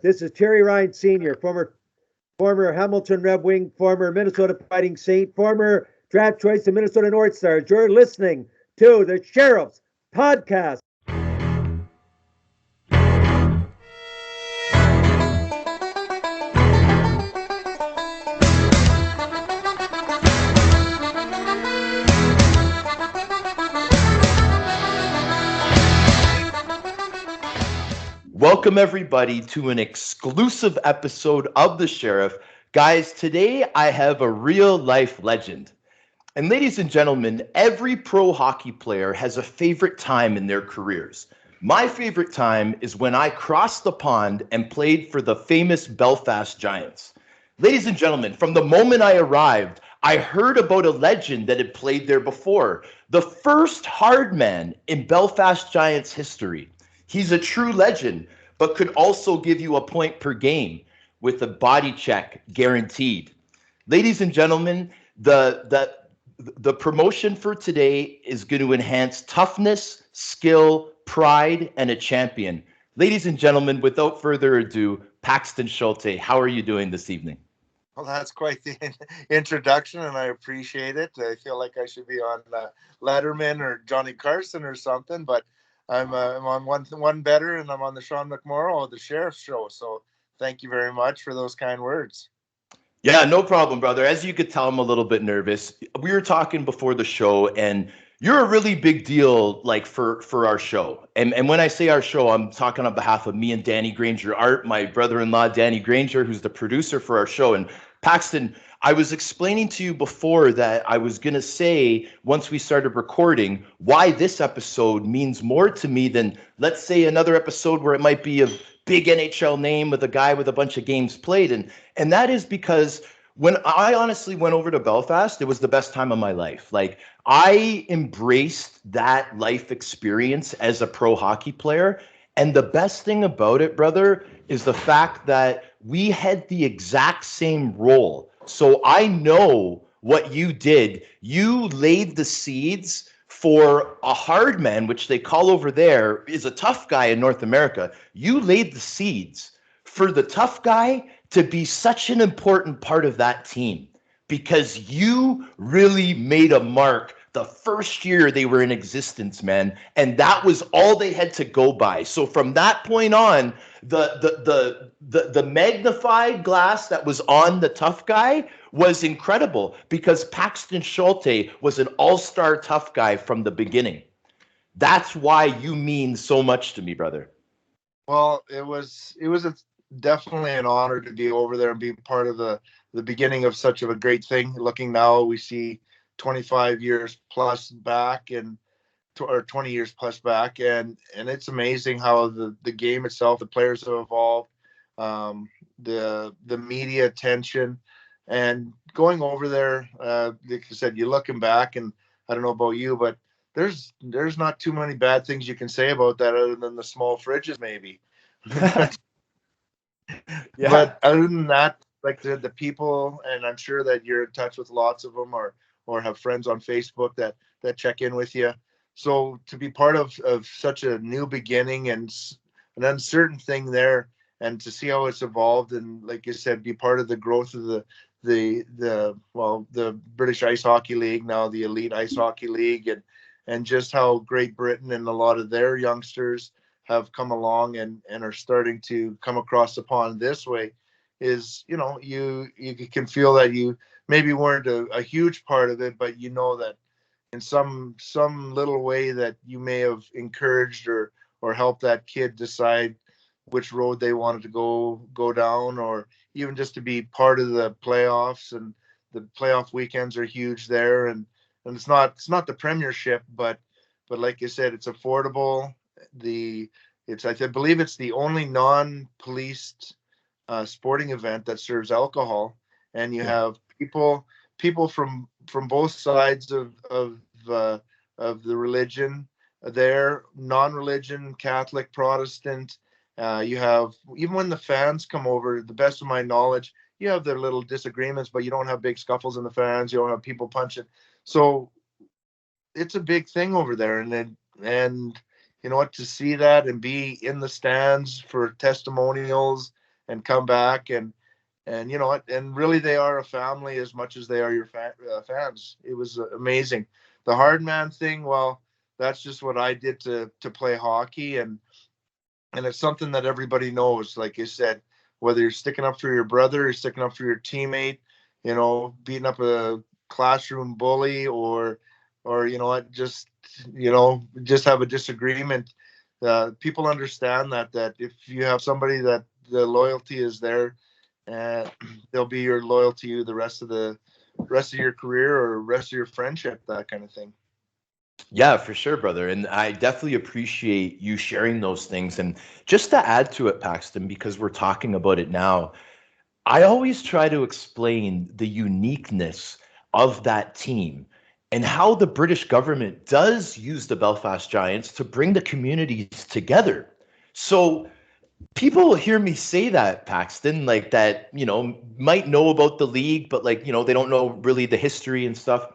This is Terry Ryan Sr., former Hamilton Red Wing, former Minnesota Fighting Saint, former draft choice of Minnesota North Stars. You're listening to the Sheriff's Podcast. Welcome, everybody, to an exclusive episode of The Sheriff. Guys, today I have a real-life legend. And ladies and gentlemen, every pro hockey player has a favorite time in their careers. My favorite time is when I crossed the pond and played for the famous Belfast Giants. Ladies and gentlemen, from the moment I arrived, I heard about a legend that had played there before. The first hard man in Belfast Giants history. He's a true legend, but could also give you a point per game with a body check guaranteed. Ladies and gentlemen, the promotion for today is going to enhance toughness, skill, pride, and a champion. Ladies and gentlemen, without further ado, Paxton Schulte, how are you doing this evening? Well, that's quite the introduction, and I appreciate it. I feel like I should be on Letterman or Johnny Carson or something, but I'm on one better, and I'm on the Sean McMorrow of the Sheriff's Show. So thank you very much for those kind words. Yeah, no problem, brother. As you could tell, I'm a little bit nervous. We were talking before the show, and you're a really big deal, like for our show. And when I say our show, I'm talking on behalf of me and Danny Granger, Art, my brother-in-law, Danny Granger, who's the producer for our show. And Paxton, I was explaining to you before that I was going to say, once we started recording, why this episode means more to me than, let's say, another episode where it might be a big NHL name with a guy with a bunch of games played. And that is because when I honestly went over to Belfast, it was the best time of my life. Like, I embraced that life experience as a pro hockey player. And the best thing about it, brother, is the fact that we had the exact same role. So I know what you did. You laid the seeds for a hard man, which they call over there, is a tough guy in North America. You laid the seeds for the tough guy to be such an important part of that team because you really made a mark the first year they were in existence, man. And that was all they had to go by. So from that point on, the magnified glass that was on the tough guy was incredible because Paxton Schulte was an all-star tough guy from the beginning. That's why you mean so much to me, brother. Well, it was definitely an honor to be over there and be part of the beginning of such of a great thing. Looking now, we see 25 years plus back or 20 years plus back, and it's amazing how the game itself, the players have evolved, the media attention, and going over there, like I said, you're looking back, and I don't know about you, but there's not too many bad things you can say about that other than the small fridges maybe. Yeah. But other than that, like the people, and I'm sure that you're in touch with lots of them or have friends on Facebook that check in with you. So to be part of such a new beginning and an uncertain thing there, and to see how it's evolved, and like you said, be part of the growth of the British Ice Hockey League, now the Elite Ice Hockey League, and just how Great Britain and a lot of their youngsters have come along and are starting to come across the pond this way, is, you can feel that you maybe weren't a huge part of it, but you know that in some little way that you may have encouraged or helped that kid decide which road they wanted to go down, or even just to be part of the playoffs. And the playoff weekends are huge there, and it's not the premiership, but like you said, it's affordable. I believe it's the only non-policed sporting event that serves alcohol, and you have people from both sides of the religion there, non-religion, Catholic, Protestant. You have, even when the fans come over, the best of my knowledge, you have their little disagreements, but you don't have big scuffles in the fans. You don't have people punching. So it's a big thing over there, and you know what, to see that and be in the stands for testimonials and come back and you know what, and really they are a family as much as they are your fans. It was amazing. The hard man thing, well, that's just what I did to play hockey, and it's something that everybody knows. Like you said, whether you're sticking up for your brother, you're sticking up for your teammate, you know, beating up a classroom bully, or you know what, just just have a disagreement. People understand that if you have somebody that the loyalty is there, and they'll be your loyal to you the rest of your career or rest of your friendship, that kind of thing. Yeah, for sure, brother. And I definitely appreciate you sharing those things. And just to add to it, Paxton, because we're talking about it now, I always try to explain the uniqueness of that team and how the British government does use the Belfast Giants to bring the communities together. So people hear me say that, Paxton, like that, might know about the league, but like, they don't know really the history and stuff.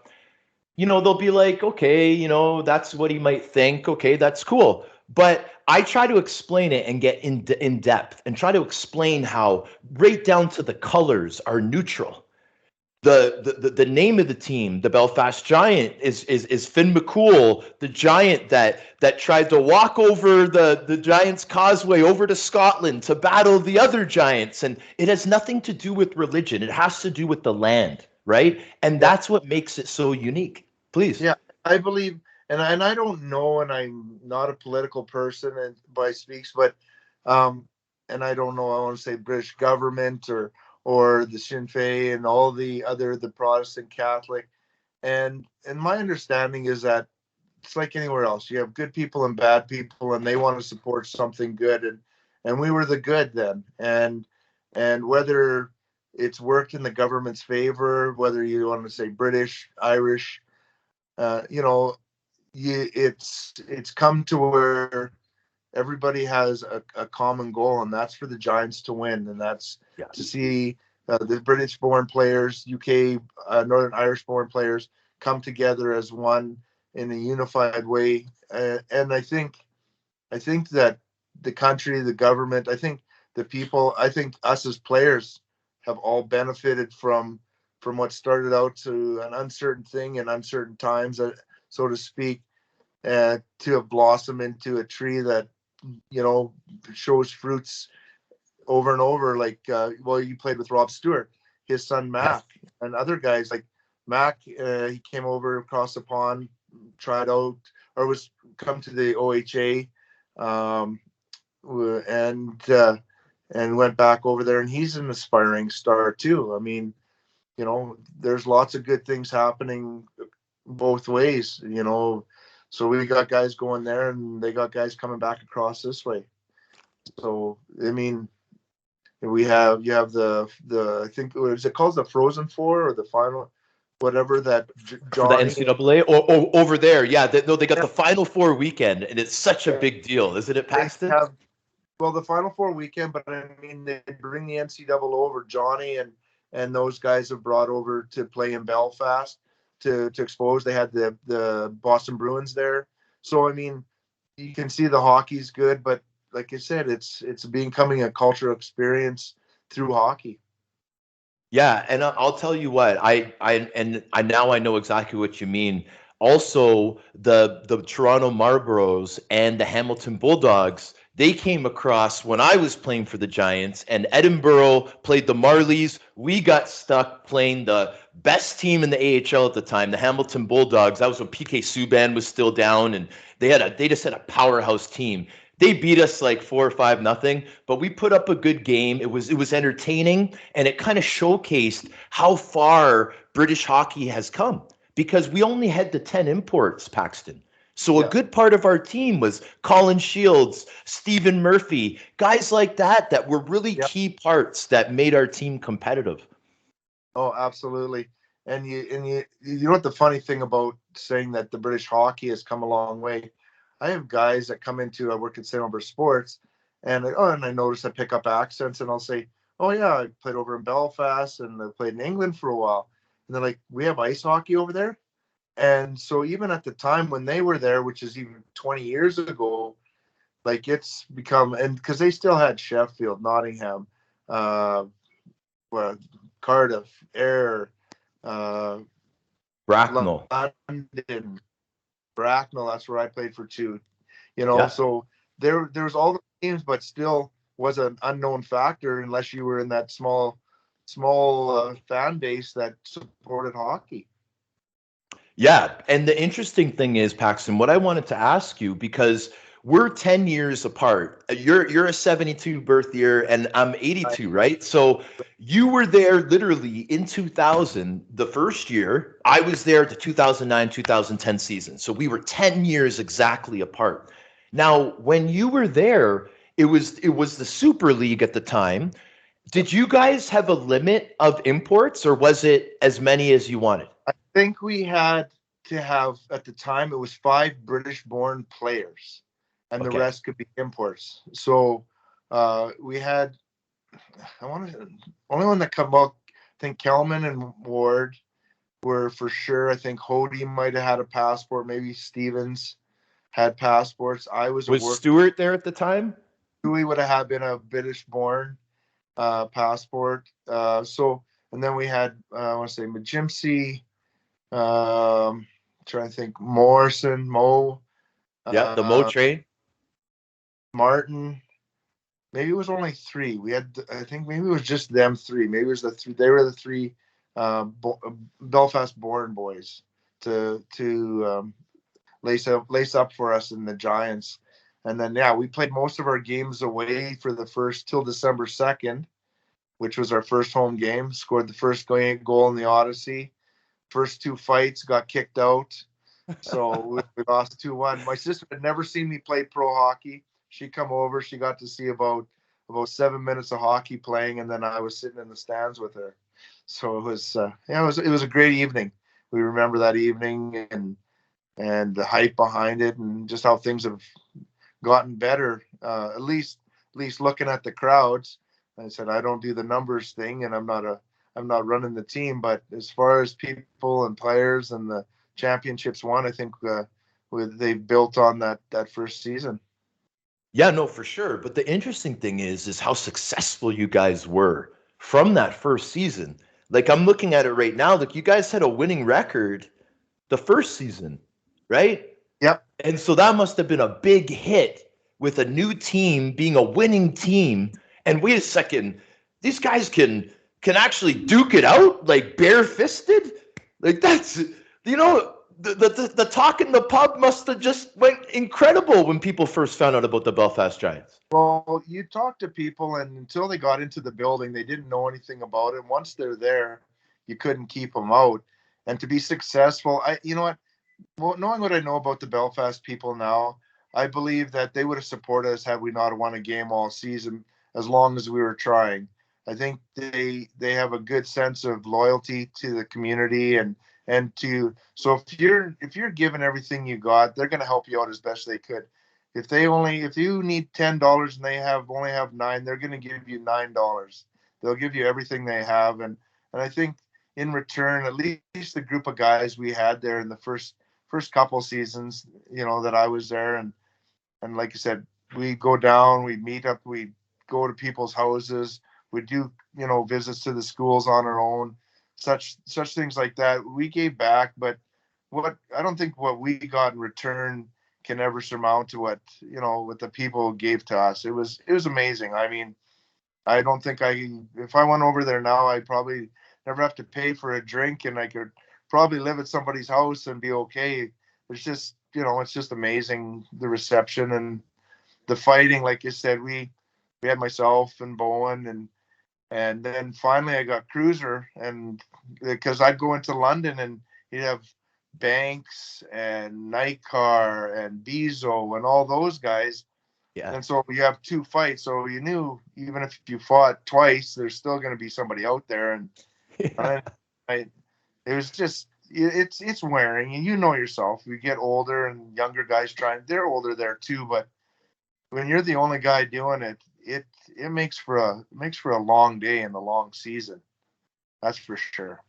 They'll be like, okay, that's what he might think. Okay, that's cool. But I try to explain it and get in depth and try to explain how right down to the colors are neutral. The name of the team, the Belfast Giant, is Finn McCool, the giant that tried to walk over the Giants' causeway over to Scotland to battle the other giants. And it has nothing to do with religion. It has to do with the land, right? And that's what makes it so unique. Please. Yeah, I believe, and I don't know, and I'm not a political person and by speaks, but and I don't know, I want to say British government or the Sinn Féin and all the Protestant Catholic, and my understanding is that it's like anywhere else. You have good people and bad people, and they want to support something good, and we were the good then, and whether it's worked in the government's favor, whether you want to say British, Irish, it's come to where everybody has a common goal, and that's for the Giants to win, and that's to see the British-born players, UK, Northern Irish-born players come together as one in a unified way. And I think that the country, the government, I think the people, I think us as players have all benefited from what started out to an uncertain thing in uncertain times, so to speak, to have blossomed into a tree that shows fruits over and over. Like you played with Rob Stewart, his son Mac, and other guys like Mac. He came over across the pond, tried out, or was come to the OHA, and went back over there, and he's an aspiring star too. I mean, there's lots of good things happening both ways, so we got guys going there and they got guys coming back across this way. So, I mean, you have the I think, was it called the Frozen Four or the final, whatever, that Johnny, for the NCAA or over there. Yeah. They got the Final Four weekend, and it's such a big deal. Isn't it, Paxton? The Final Four weekend, but I mean, they bring the NCAA over. Johnny and those guys have brought over to play in Belfast to expose. They had the Boston Bruins there. So, I mean, you can see the hockey's good, but like I said, it's becoming a cultural experience through hockey. Yeah, and I'll tell you what, I now I know exactly what you mean. Also, the Toronto Marlboros and the Hamilton Bulldogs, they came across when I was playing for the Giants, and Edinburgh played the Marlies. We got stuck playing the best team in the AHL at the time, the Hamilton Bulldogs. That was when PK Subban was still down, and they just had a powerhouse team. They beat us like 4 or 5-0, but we put up a good game. It was entertaining, and it kind of showcased how far British hockey has come, because we only had the 10 imports, Paxton. So a good part of our team was Colin Shields, Stephen Murphy, guys like that were really key parts that made our team competitive. Oh, absolutely. And you know what the funny thing about saying that the British hockey has come a long way? I have guys that come into, I work at St. Albert Sports, and I notice I pick up accents, and I'll say, oh yeah, I played over in Belfast and I played in England for a while. And they're like, we have ice hockey over there? And so even at the time when they were there, which is even 20 years ago, like it's become, and because they still had Sheffield, Nottingham, uh, Cardiff, Ayr, Bracknell. London, Bracknell. That's where I played for 2. You know, Yeah. so there was all the teams, but still was an unknown factor unless you were in that small fan base that supported hockey. Yeah. And the interesting thing is, Paxton, what I wanted to ask you, because we're 10 years apart. You're a 72 birth year and I'm 82, right? So you were there literally in 2000, the first year. I was there the 2009, 2010 season. So we were 10 years exactly apart. Now, when you were there, it was the Super League at the time. Did you guys have a limit of imports or was it as many as you wanted? I think we had to have, at the time, it was 5 British-born players, and the rest could be imports. So we had, only one that come up, I think Kelman and Ward were for sure. I think Hody might have had a passport. Maybe Stevens had passports. I was Stewart there at the time? We would have been a British-born passport. And then we had, I want to say, Majimsi, trying to think, Morrison, Mo. Yeah, the Mo train. Martin. Maybe it was only 3. We had, I think maybe it was just them 3. Maybe it was the 3. They were the 3 Belfast-born boys to lace up for us in the Giants. And then, we played most of our games away for the first till December 2nd, which was our first home game. Scored the first goal in the Odyssey. First 2 fights, got kicked out. So we lost 2-1. My sister had never seen me play pro hockey. She come over. She got to see about 7 minutes of hockey playing, and then I was sitting in the stands with her. So it was it was a great evening. We remember that evening and the hype behind it, and just how things have gotten better. At least looking at the crowds. I said I don't do the numbers thing, and I'm not running the team. But as far as people and players and the championships won, I think they've built on that first season. Yeah, no, for sure. But the interesting thing is how successful you guys were from that first season. Like I'm looking at it right now. Like you guys had a winning record the first season, right? Yep. And so that must have been a big hit with a new team being a winning team. And wait a second, these guys can actually duke it out like bare-fisted. Like that's, the talk in the pub must have just went incredible when people first found out about the Belfast Giants. Well, you talk to people, and until they got into the building, they didn't know anything about it. Once they're there, you couldn't keep them out. And to be successful, knowing what I know about the Belfast people now, I believe that they would have supported us had we not won a game all season, as long as we were trying. I think they have a good sense of loyalty to the community so if you're giving everything you got, they're going to help you out as best they could. If you need $10 and they only have $9, they're going to give you $9. They'll give you everything they have, and I think in return, at least the group of guys we had there in the first couple seasons, that I was there, and like I said, we go down, we meet up, we go to people's houses, we do visits to the schools on our own, such things like that. We gave back, but I don't think what we got in return can ever surmount to what the people gave to us. It was amazing. I mean, I don't think if I went over there now, I'd probably never have to pay for a drink, and I could probably live at somebody's house and be okay. It's just, it's just amazing, the reception and the fighting. Like you said, we had myself and Bowen, and then finally I got Cruiser, and because I'd go into London and he'd have Banks and Nightcar and Bezo and all those guys. Yeah. And so you have 2 fights. So you knew even if you fought twice, there's still going to be somebody out there. And it was just, it's wearing, and yourself, you get older and younger guys they're older there too. But when you're the only guy doing it, it makes for a long day and a long season. That's for sure.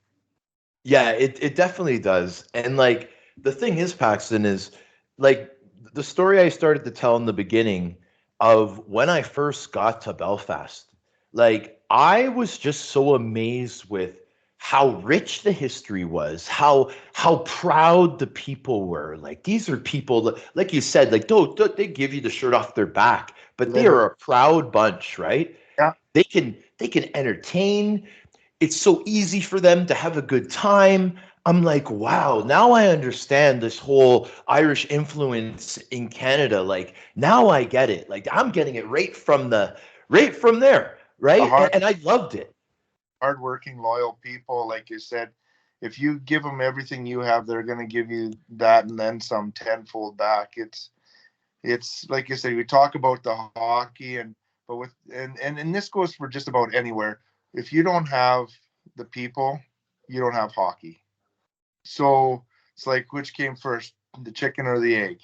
Yeah, it definitely does. And like the thing is, Paxton, is like the story I started to tell in the beginning of when I first got to Belfast. Like I was just so amazed with how rich the history was, how proud the people were. Like these are people that, like you said, like don't they give you the shirt off their back, but they are a proud bunch, right? Yeah. They can entertain. It's so easy for them to have a good time. I'm like, wow, now I understand this whole Irish influence in Canada. Like now I get it. Like I'm getting it right from there, The right? And I loved it. hardworking, loyal people, like you said, if you give them everything you have, they're going to give you that and then some tenfold back. It's like you said, we talk about the hockey but with and this goes for just about anywhere. If you don't have the people, you don't have hockey. So it's like which came first, the chicken or the egg,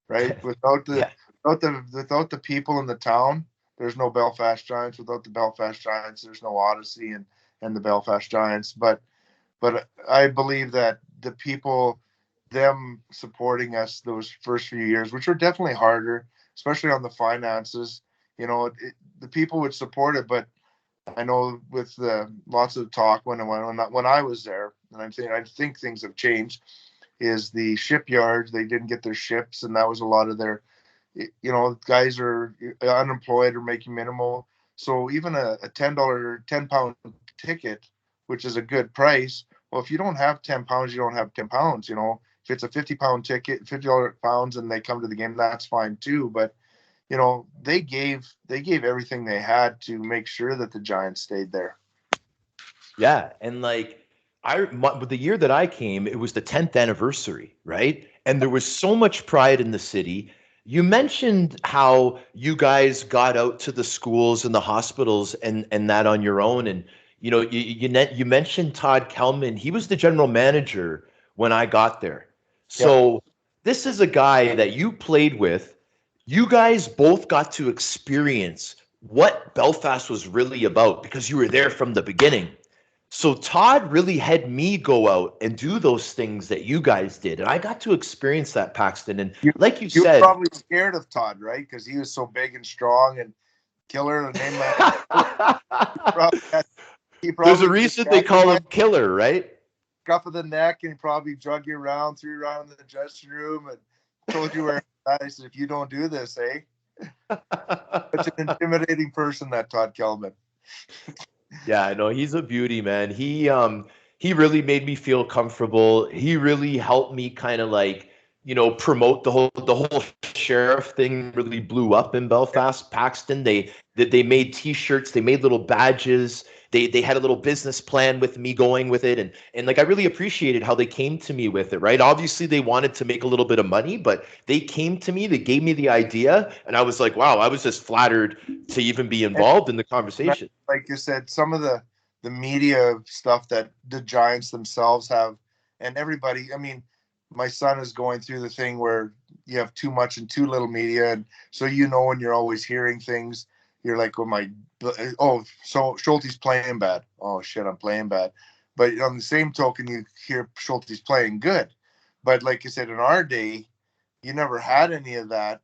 right? Yeah. Without the people in the town, there's no Belfast Giants. Without the Belfast Giants, there's no Odyssey and the Belfast Giants. But I believe that the people, them supporting us those first few years, which were definitely harder, especially on the finances, the people would support it. But I know with the lots of talk when I was there, and I think things have changed. Is the shipyards, they didn't get their ships, and that was a lot of their, guys are unemployed or making minimal. So even a £10 ticket, which is a good price. Well, if you don't have £10, you don't have £10. If it's a £50 ticket, £50 and they come to the game, that's fine too. But they gave everything they had to make sure that the Giants stayed there. Yeah, and like the year that I came, it was the 10th anniversary, right? And there was so much pride in the city. You mentioned how you guys got out to the schools and the hospitals and that on your own, and you mentioned Todd Kelman. He was the general manager when I got there. So this is a guy that you played with. You guys both got to experience what Belfast was really about because you were there from the beginning. So Todd really had me go out and do those things that you guys did, and I got to experience that, Paxton. And like you You were said, probably scared of Todd, right? Because he was so big and strong and killer. The name there's a reason they call him Killer, right? Scuff of the neck, and he probably drug you around, threw you around in the dressing room, and told you where. I said, if you don't do this, such an intimidating person, that Todd Kelman. Yeah, I know he's a beauty, man. He really made me feel comfortable. He really helped me kind of like, promote the whole sheriff thing really blew up in Belfast. Paxton, they made t-shirts, they made little badges. They had a little business plan with me going with it, and like I really appreciated how they came to me with it, right? Obviously they wanted to make a little bit of money, but they came to me, they gave me the idea, and I was like, wow, I was just flattered to even be involved in the conversation. Like you said, some of the media stuff that the Giants themselves have, and everybody, I mean, my son is going through the thing where you have too much and too little media, and so when you're always hearing things, you're like, so Schulte's playing bad. Oh shit, I'm playing bad. But on the same token, you hear Schulte's playing good. But like you said, in our day, you never had any of that.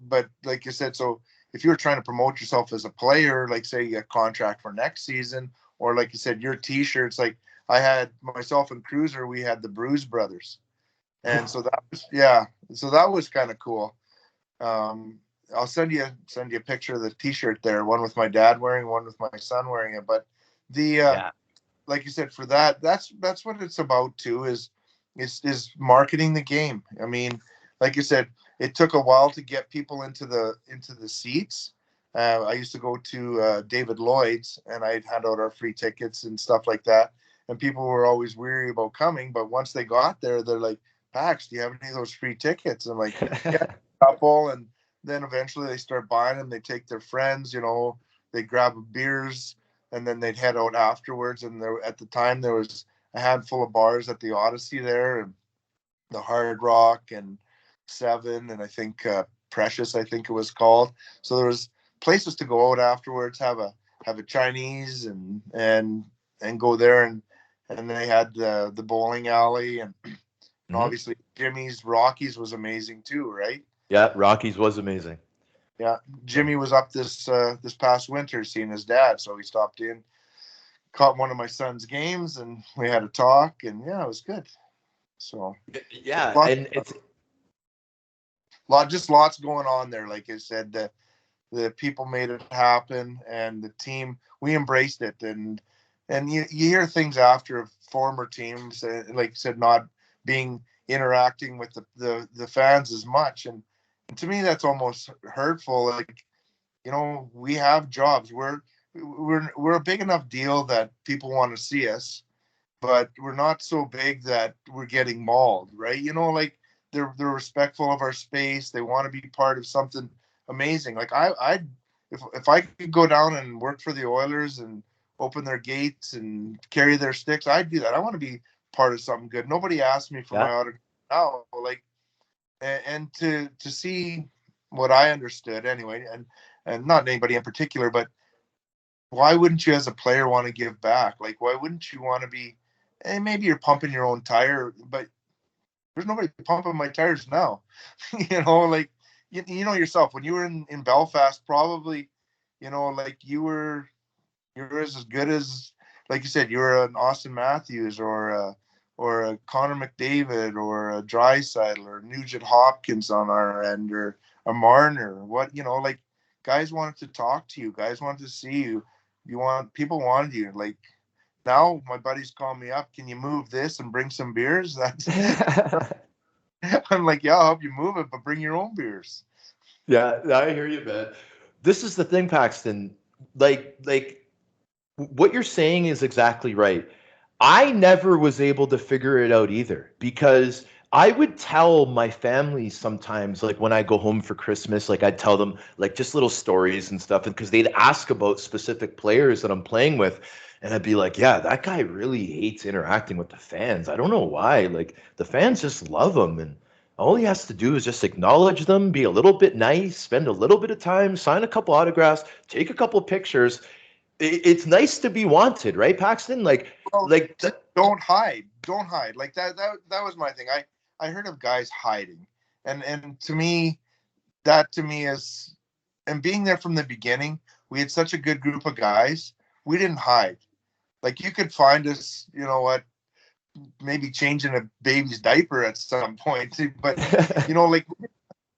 But like you said, so if you were trying to promote yourself as a player, like say you get a contract for next season, or like you said, your t-shirts, like I had myself and Cruiser, we had the Bruise Brothers. And so that was kind of cool. I'll send you a picture of the t-shirt there, one with my dad wearing, one with my son wearing it. But like you said, for that's what it's about too, is marketing the game. I mean, like you said, it took a while to get people into the seats. I used to go to David Lloyd's, and I'd hand out our free tickets and stuff like that. And people were always weary about coming, but once they got there, they're like, Pax, do you have any of those free tickets? I'm like, yeah, a couple. And then eventually they start buying them. They take their friends, they grab beers, and then they'd head out afterwards. And at the time, there was a handful of bars at the Odyssey there, and the Hard Rock and Seven, and I think Precious, I think it was called. So there was places to go out afterwards, have a Chinese and go there, and they had the bowling alley, and obviously Jimmy's Rockies was amazing too, right? Yeah, Rockies was amazing. Yeah, Jimmy was up this past winter seeing his dad, so he stopped in, caught one of my son's games, and we had a talk, and yeah, it was good. So Yeah, lots, and it's just lots going on there. Like I said, the people made it happen, and the team, we embraced it, and you hear things after former teams, like I said, not being interacting with the fans as much, and to me that's almost hurtful. Like, we have jobs. We're a big enough deal that people want to see us, but we're not so big that we're getting mauled, right? Like they're respectful of our space. They want to be part of something amazing. Like if I could go down and work for the Oilers and open their gates and carry their sticks, I'd do that. I want to be part of something good. Nobody asked me for yeah, my autograph now, like, and to see what I understood anyway, and not anybody in particular, but why wouldn't you as a player want to give back? Like, why wouldn't you want to be, and maybe you're pumping your own tire, but there's nobody pumping my tires now. Like, you know yourself, when you were in Belfast, probably, like you're as good as, like you said, you're an Austin Matthews or a Connor McDavid or a Draisaitl or Nugent Hopkins on our end, or a Marner. Like, guys wanted to talk to you. Guys wanted to see you. People wanted you. Like, now my buddies call me up. Can you move this and bring some beers? That's I'm like, yeah, I'll help you move it, but bring your own beers. yeah. I hear you, man. This is the thing, Paxton. Like what you're saying is exactly right. I never was able to figure it out either, because I would tell my family sometimes, like when I go home for Christmas, like I'd tell them like just little stories and stuff, and because they'd ask about specific players that I'm playing with, and I'd be like, yeah, that guy really hates interacting with the fans. I don't know why. Like the fans just love him, and all he has to do is just acknowledge them, be a little bit nice, spend a little bit of time, sign a couple autographs, take a couple pictures. It's nice to be wanted, right, Paxton? Well, Like just don't hide. Don't hide. Like that was my thing. I heard of guys hiding. And to me is, and being there from the beginning, we had such a good group of guys. We didn't hide. Like, you could find us, maybe changing a baby's diaper at some point. But, like,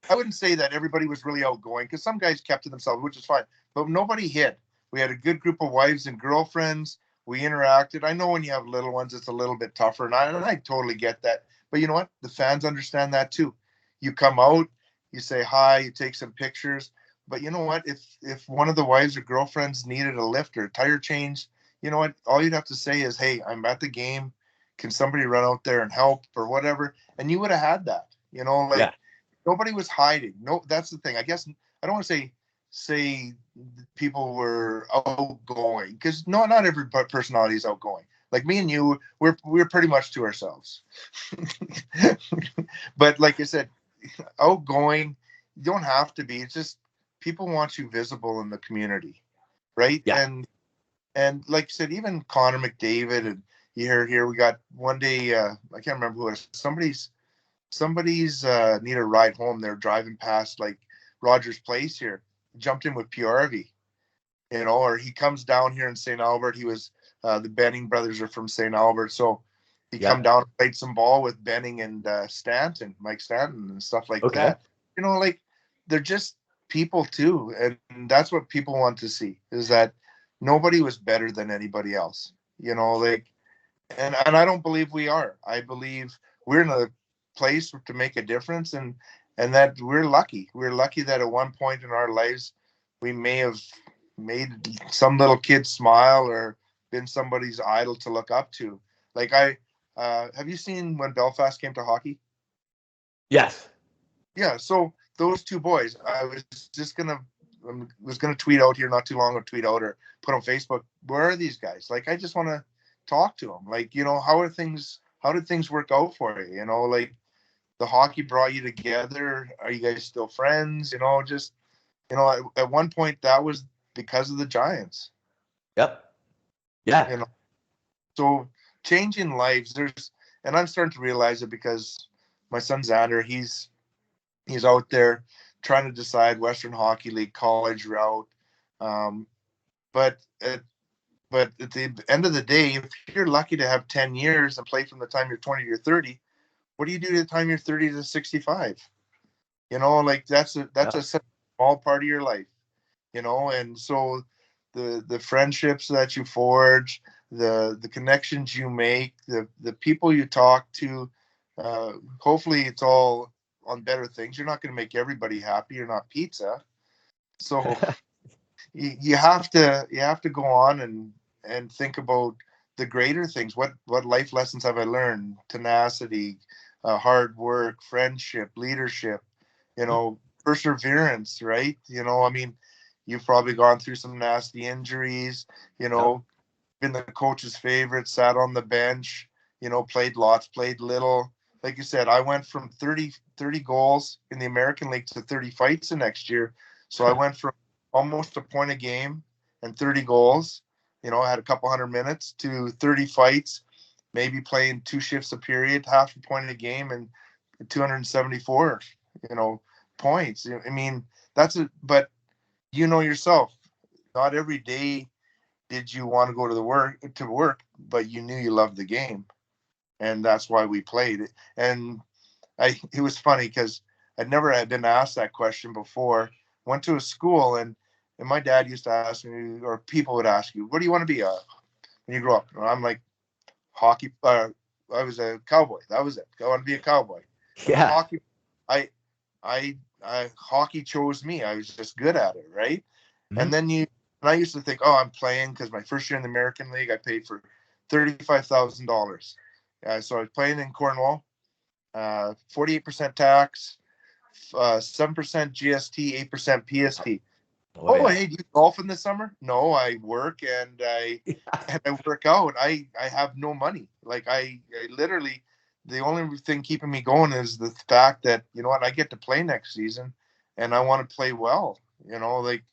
I wouldn't say that everybody was really outgoing, because some guys kept to themselves, which is fine. But nobody hid. We had a good group of wives and girlfriends. We interacted. I know when you have little ones, it's a little bit tougher, and I totally get that. But you know what? The fans understand that too. You come out, you say hi, you take some pictures. But you know what? If one of the wives or girlfriends needed a lift or a tire change, you know what? All you'd have to say is, "Hey, I'm at the game. Can somebody run out there and help or whatever?" And you would have had that. yeah, Like, nobody was hiding. No, that's the thing. I guess I don't want to say people were outgoing, because not every personality is outgoing. Like me and you, we're pretty much to ourselves. But like I said, outgoing, you don't have to be. It's just people want you visible in the community, right? yeah, And like I said, even Connor McDavid, and you hear here, we got one day, I can't remember who it was. Somebody's need a ride home. They're driving past like Rogers Place here, jumped in with PRV, or he comes down here in St. Albert. He was the Benning brothers are from St. Albert, so he yeah. come down and played some ball with Benning and Mike Stanton and stuff like Okay. that. Like, they're just people too, and that's what people want to see, is that nobody was better than anybody else. Like, and I don't believe we are. I believe we're in a place to make a difference, and that we're lucky. We're lucky that at one point in our lives we may have made some little kid smile or been somebody's idol to look up to. Like, have you seen when Belfast came to hockey? Yes. Yeah, so those two boys, I was gonna tweet out here not too long ago, tweet out or put on Facebook, where are these guys? Like, I just want to talk to them. Like, how did things work out for you? Like, the hockey brought you together. Are you guys still friends? Just, at one point that was because of the Giants. Yep. Yeah. So changing lives, and I'm starting to realize it, because my son Xander, he's out there. trying to decide Western Hockey League college route. But at the end of the day, if you're lucky to have 10 years and play from the time you're 20 to 30, what do you do to the time you're 30 to 65? Like that's a small part of your life, and so the friendships that you forge, the connections you make, the people you talk to, hopefully it's all on better things. You're not going to make everybody happy. You're not pizza. So you have to go on and think about the greater things. What life lessons have I learned? Tenacity, hard work, friendship, leadership, perseverance, right? I mean, you've probably gone through some nasty injuries, been the coach's favorite, sat on the bench, played lots, played little. Like you said, I went from 30 goals in the American League to 30 fights the next year. So I went from almost a point a game and 30 goals, I had a couple hundred minutes, to 30 fights, maybe playing 2 shifts a period, half a point a game, and 274, points. I mean, but yourself, not every day did you want to go to work, but you knew you loved the game. And that's why we played it. And it was funny because I'd never had been asked that question before. Went to a school, and my dad used to ask me, or people would ask you, what do you want to be when you grow up? And I'm like, hockey. I was a cowboy. That was it. I want to be a cowboy. Yeah. Hockey. Hockey chose me. I was just good at it, right? Mm-hmm. And then I used to think, I'm playing because my first year in the American League, I paid for $35,000. So I was playing in Cornwall, 48% tax, 7% GST, 8% PST. Hey, do you golf in the summer? No, I work and I work out. I have no money. Like I literally, the only thing keeping me going is the fact that, I get to play next season and I want to play well. Like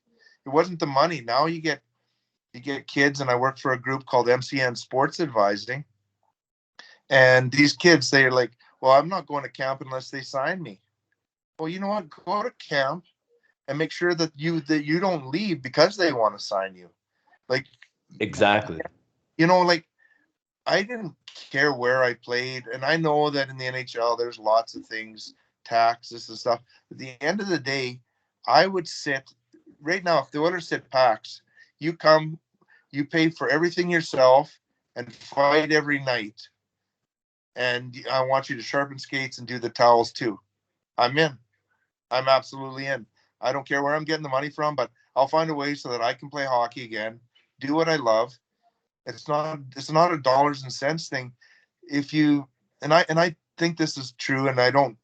it wasn't the money. Now you get kids, and I work for a group called MCN Sports Advising. And these kids, they're like, well, I'm not going to camp unless they sign me. Well, you know what? Go to camp and make sure that you don't leave because they want to sign you. Like, exactly. Like I didn't care where I played. And I know that in the NHL, there's lots of things, taxes and stuff. At the end of the day, I would sit right now. If the Oilers sit Pax, you come, you pay for everything yourself and fight every night. And I want you to sharpen skates and do the towels too. I'm in. I'm absolutely in. I don't care where I'm getting the money from, but I'll find a way so that I can play hockey again, do what I love. It's not a dollars and cents thing. And I think this is true, and the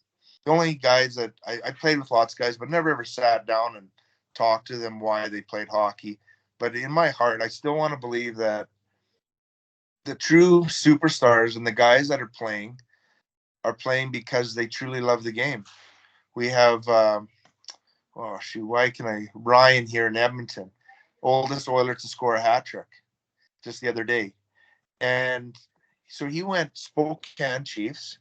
only guys that I played with lots of guys, but never ever sat down and talked to them why they played hockey. But in my heart, I still want to believe that the true superstars and the guys that are playing because they truly love the game. We have, Ryan here in Edmonton, oldest Oiler to score a hat trick just the other day. And so he went Spokane Chiefs,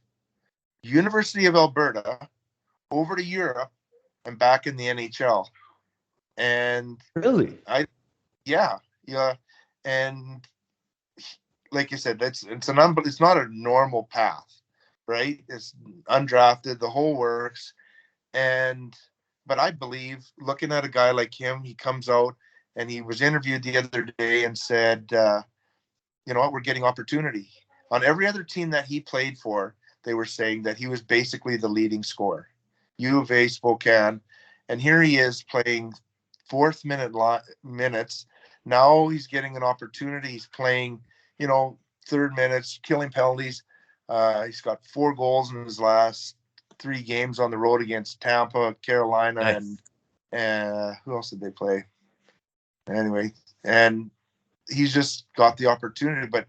University of Alberta, over to Europe, and back in the NHL. And really, yeah. And like I said, it's not a normal path, right? It's undrafted, the whole works. But I believe, looking at a guy like him, he comes out and he was interviewed the other day and said, you know what, we're getting opportunity. On every other team that he played for, they were saying that he was basically the leading scorer. U of A, Spokane, and here he is playing fourth minutes. Now he's getting an opportunity. He's playing, third minutes, killing penalties. He's got 4 goals in his last 3 games on the road against Tampa, Carolina, nice. and who else did they play? Anyway, and he's just got the opportunity. But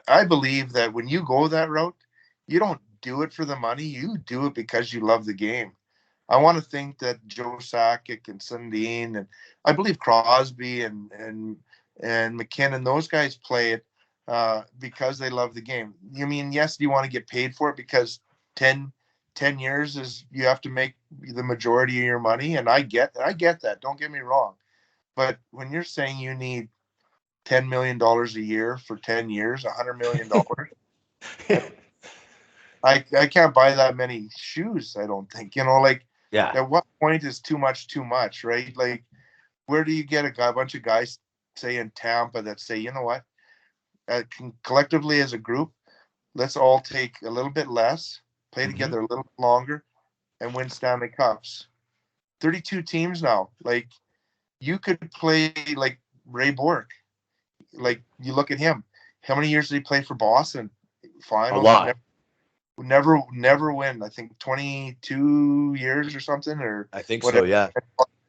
I believe that when you go that route, you don't do it for the money. You do it because you love the game. I want to think that Joe Sakic and Sundin, and I believe Crosby and McKinnon, those guys play it because they love the game. You mean, yes, do you want to get paid for it because 10 10 years is you have to make the majority of your money. And I get that. Don't get me wrong. But when you're saying you need $10 million a year for 10 years, $100 million, I can't buy that many shoes. I don't think, like, Yeah. at what point is too much, right? Like, where do you get a bunch of guys, say in Tampa, that say, you know what, collectively as a group, let's all take a little bit less, play together a little longer, and win Stanley Cups. 32 teams now. Like, you could play like Ray Bork. Like, you look at him. How many years did he play for Boston? Finals. A lot. Never win. I think 22 years or something, or I think whatever. so, yeah.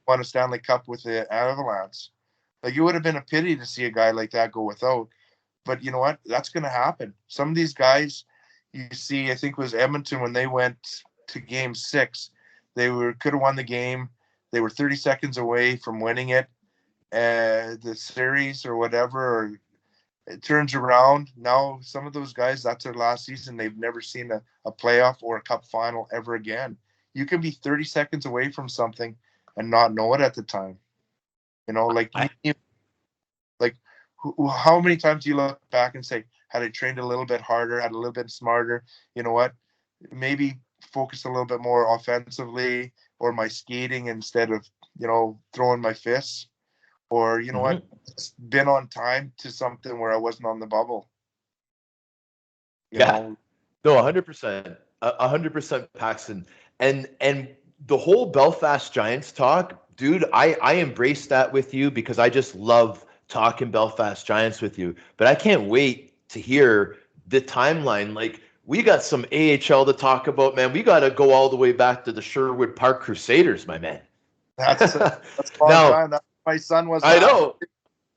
Won a Stanley Cup with the Avalanche. Like, it would have been a pity to see a guy like that go without. But you know what? That's going to happen. Some of these guys, you see, I think it was Edmonton when they went to Game 6, they could have won the game. They were 30 seconds away from winning it, the series or whatever. Or it turns around. Now, some of those guys, that's their last season. They've never seen a playoff or a cup final ever again. You can be 30 seconds away from something and not know it at the time. Like, how many times do you look back and say, had I trained a little bit harder, had a little bit smarter, you know what, maybe focus a little bit more offensively, or my skating instead of, throwing my fists, or, you know what, been on time to something where I wasn't on the bubble. No, 100%. 100%, Paxton. And the whole Belfast Giants talk, dude, I embrace that with you because I just love talking Belfast Giants with you. But I can't wait to hear the timeline. Like, we got some AHL to talk about, man. We got to go all the way back to the Sherwood Park Crusaders, my man. That's a long time. My son was. I know.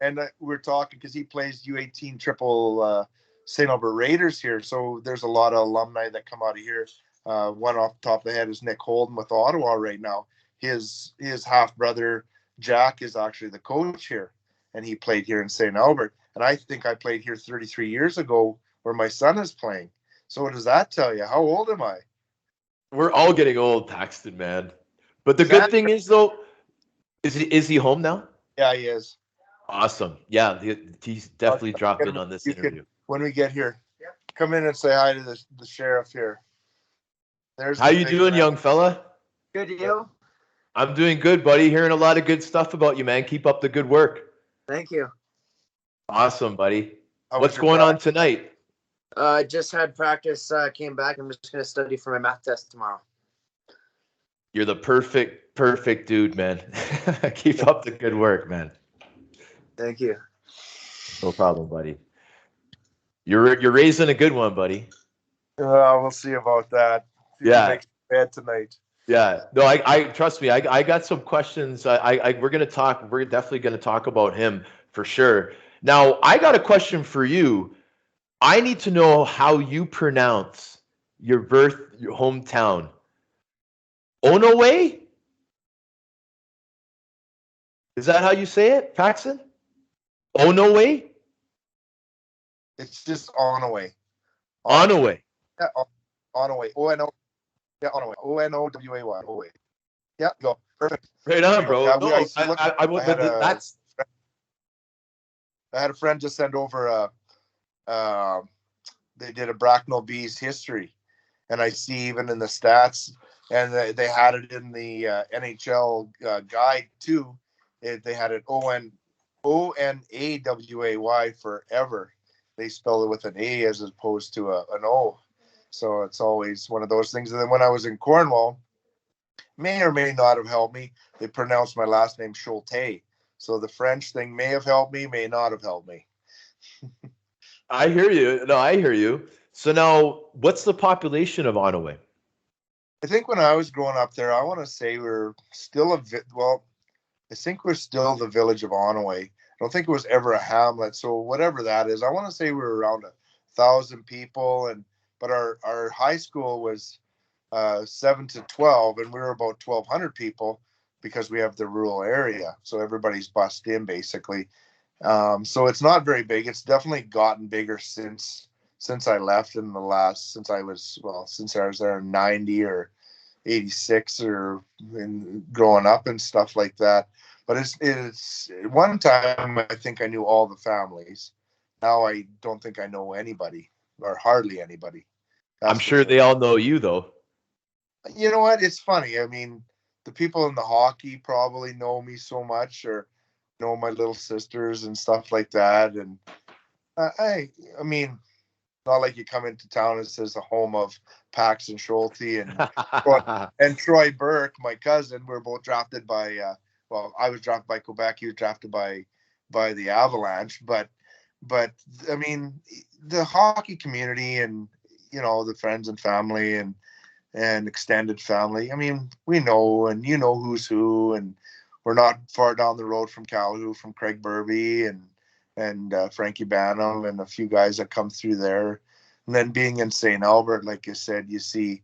And we're talking because he plays U18 triple St. Albert Raiders here. So there's a lot of alumni that come out of here. One off the top of the head is Nick Holden with Ottawa right now. His half brother Jack is actually the coach here, and he played here in St. Albert. And I think I played here 33 years ago, where my son is playing. So what does that tell you? How old am I? We're all getting old, Paxton, man. But the good thing is, though, is he home now? Yeah, he is. Awesome. Yeah, he's definitely dropped in on this interview. When we get here, come in and say hi to the sheriff here. How you doing, young fella? Good, you? I'm doing good, buddy. Hearing a lot of good stuff about you, man. Keep up the good work. Thank you. Awesome, buddy. What's going on tonight? Just had practice, came back. I'm just going to study for my math test tomorrow. You're the perfect dude, man. Keep up the good work, man. Thank you. No problem, buddy. You're raising a good one, buddy. We'll see about that. Yeah. Makes bad tonight. Yeah. No, I trust me. I got some questions. We're gonna talk. We're definitely gonna talk about him for sure. Now, I got a question for you. I need to know how you pronounce your hometown. Onaway? Is that how you say it, Paxton? Onaway? It's just Onaway. Onaway. Yeah, Onaway. O-N-O. Yeah, Onaway. O-N-O-W-A-Y. Onaway. Yeah, go. Perfect. Right on, bro. Yeah, I had a friend just send over they did a Bracknell Bees history, and I see even in the stats, and they had it in the NHL guide too. They had it O-N-A-W-A-Y forever. They spelled it with an A as opposed to an O. So it's always one of those things. And then when I was in Cornwall, may or may not have helped me, they pronounced my last name Schulte. So the French thing may have helped me, may not have helped me. I hear you. No, I hear you. So now, what's the population of Onaway? I think when I was growing up there, I want to say we're still I think we're still the village of Onaway. I don't think it was ever a hamlet. So whatever that is, I want to say we were around 1,000 people, but our high school was 7 to 12, and we were about 1,200 people because we have the rural area. So everybody's bussed in basically. So it's not very big. It's definitely gotten bigger since since I left in the last, since I was there in 90 or 86 or growing up and stuff like that. But it's one time I think I knew all the families. Now I don't think I know anybody or hardly anybody. I'm sure they all know you though. You know what? It's funny. I mean, the people in the hockey probably know me so much or know my little sisters and stuff like that. And I mean, not like you come into town and says the home of Paxton Schulte and Troy Burke, my cousin. We're both drafted by, I was drafted by Quebec. He was drafted by the Avalanche. But I mean, the hockey community and, you know, the friends and family and extended family. I mean, we know, and you know who's who, and we're not far down the road from Calhoun, from Craig Burby and Frankie Banham and a few guys that come through there. And then being in St. Albert, like you said, you see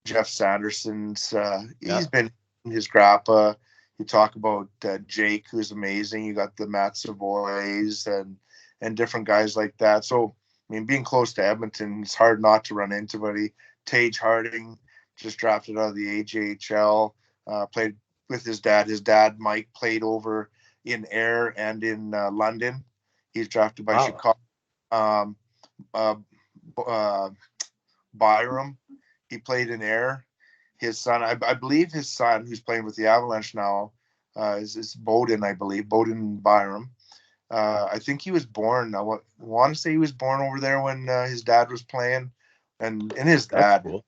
Jeff Sanderson's, he's been in his grappa. You talk about Jake, who's amazing. You got the Matt Savoys and different guys like that. So, I mean, being close to Edmonton, it's hard not to run into anybody. Tage Harding, just drafted out of the AJHL, played with his dad. His dad, Mike, played over in Ayr and in London. He's drafted by Chicago. Byram, he played in Ayr. His son, I believe his son, who's playing with the Avalanche now, is Bowden, I believe, Bowden Byram. I think he was born, I want to say he was born over there when his dad was playing. And his dad, cool.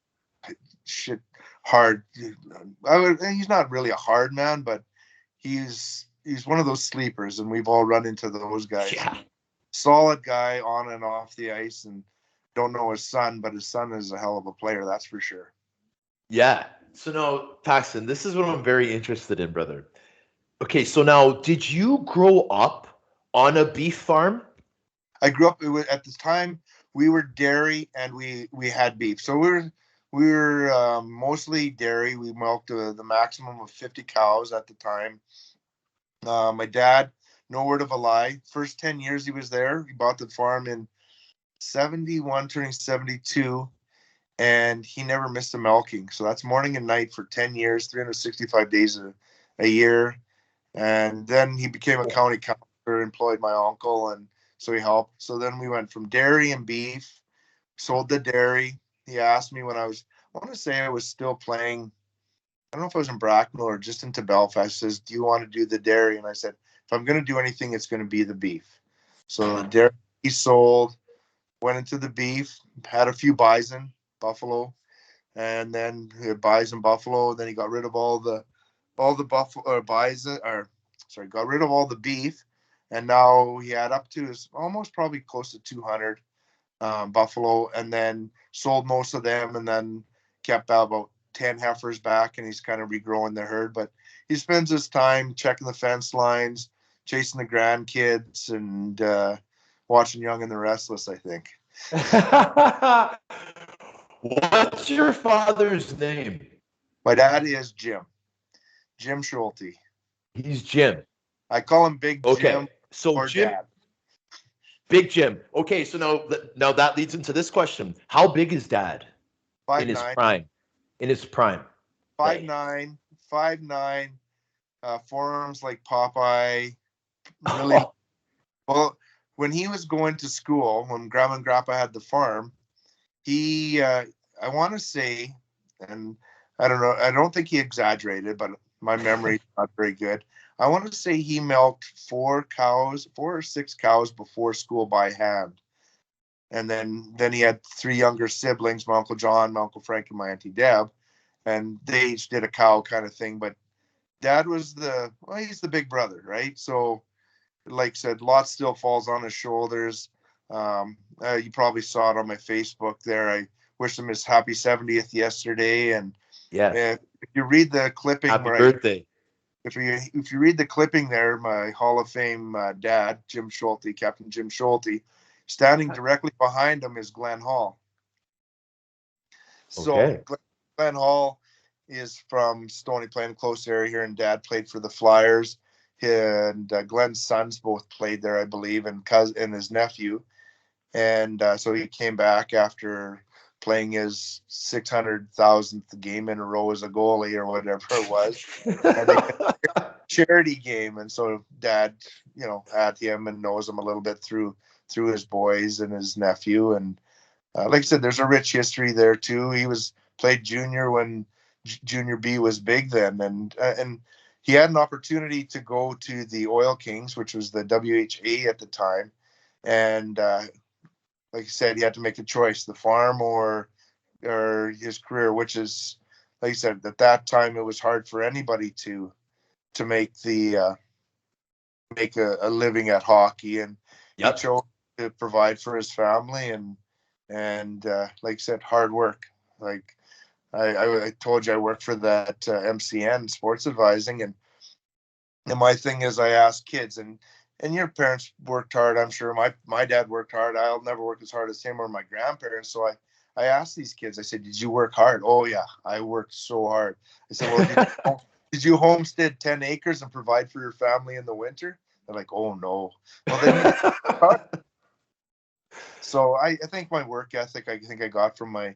Shit, hard. He's not really a hard man, but he's one of those sleepers, and we've all run into those guys. Yeah. Solid guy on and off the ice, and don't know his son, but his son is a hell of a player, that's for sure. Yeah. So now, Paxton, this is what I'm very interested in, brother. Okay, so now, did you grow up on a beef farm? I grew up at the time. We were dairy and we had beef. So we were mostly dairy. We milked the maximum of 50 cows at the time. My dad, no word of a lie, first 10 years he was there. He bought the farm in 71, turning 72, and he never missed a milking. So that's morning and night for 10 years, 365 days a year. And then he became a county councilor, employed my uncle, and so he helped. So then we went from dairy and beef, sold the dairy. He asked me when I want to say I was still playing. I don't know if I was in Bracknell or just into Belfast. He says, do you want to do the dairy? And I said, if I'm going to do anything, it's going to be the beef. So the dairy he sold, went into the beef, had a few bison, buffalo, and then he had bison, buffalo. Then he got rid of all the buffalo or bison, got rid of all the beef. And now he had up to almost probably close to 200 buffalo, and then sold most of them, and then kept about 10 heifers back, and he's kind of regrowing the herd. But he spends his time checking the fence lines, chasing the grandkids, and watching Young and the Restless, I think. What's your father's name? My dad is Jim Schulte. He's Jim. I call him Big Jim. Okay, so Jim, Dad. Big Jim. Okay, so now that leads into this question: how big is Dad in his 5'9", prime? In his prime. 5'9", 5'9", forearms like Popeye. Really. Well, when he was going to school, when Grandma and Grandpa had the farm, he, I want to say, and I don't know, I don't think he exaggerated, but my memory's not very good. I want to say he milked 4 or 6 cows before school by hand. And then he had 3 younger siblings, my Uncle John, my Uncle Frank, and my Auntie Deb. And they each did a cow kind of thing. But Dad was he's the big brother, right? So, like I said, lots still falls on his shoulders. You probably saw it on my Facebook there. I wished him his happy 70th yesterday. And yes, if you read the clipping, happy birthday. If you read the clipping there, my Hall of Fame dad, Jim Schulte, Captain Jim Schulte, standing directly behind him is Glenn Hall. So Okay. Glenn Hall is from Stony Plain, close area here, and Dad played for the Flyers. And Glenn's sons both played there, I believe, and his nephew. And so he came back after playing his 600,000th game in a row as a goalie or whatever it was. And they did a charity game. And so Dad, at him and knows him a little bit through his boys and his nephew. And like I said, there's a rich history there too. He played junior when Junior B was big then, and he had an opportunity to go to the Oil Kings, which was the WHA at the time, and like I said, he had to make a choice: the farm or his career. Which is, like I said, at that time it was hard for anybody to make make a living at hockey, and he chose to provide for his family and like I said, hard work. Like I told you, I work for that MCN sports advising, and my thing is I ask kids, and your parents worked hard. I'm sure my dad worked hard. I'll never work as hard as him or my grandparents. So I asked these kids, I said, did you work hard? Oh yeah, I worked so hard. I said, well, did you homestead 10 acres and provide for your family in the winter? They're like, oh no. Well, then so I think my work ethic, I think I got from my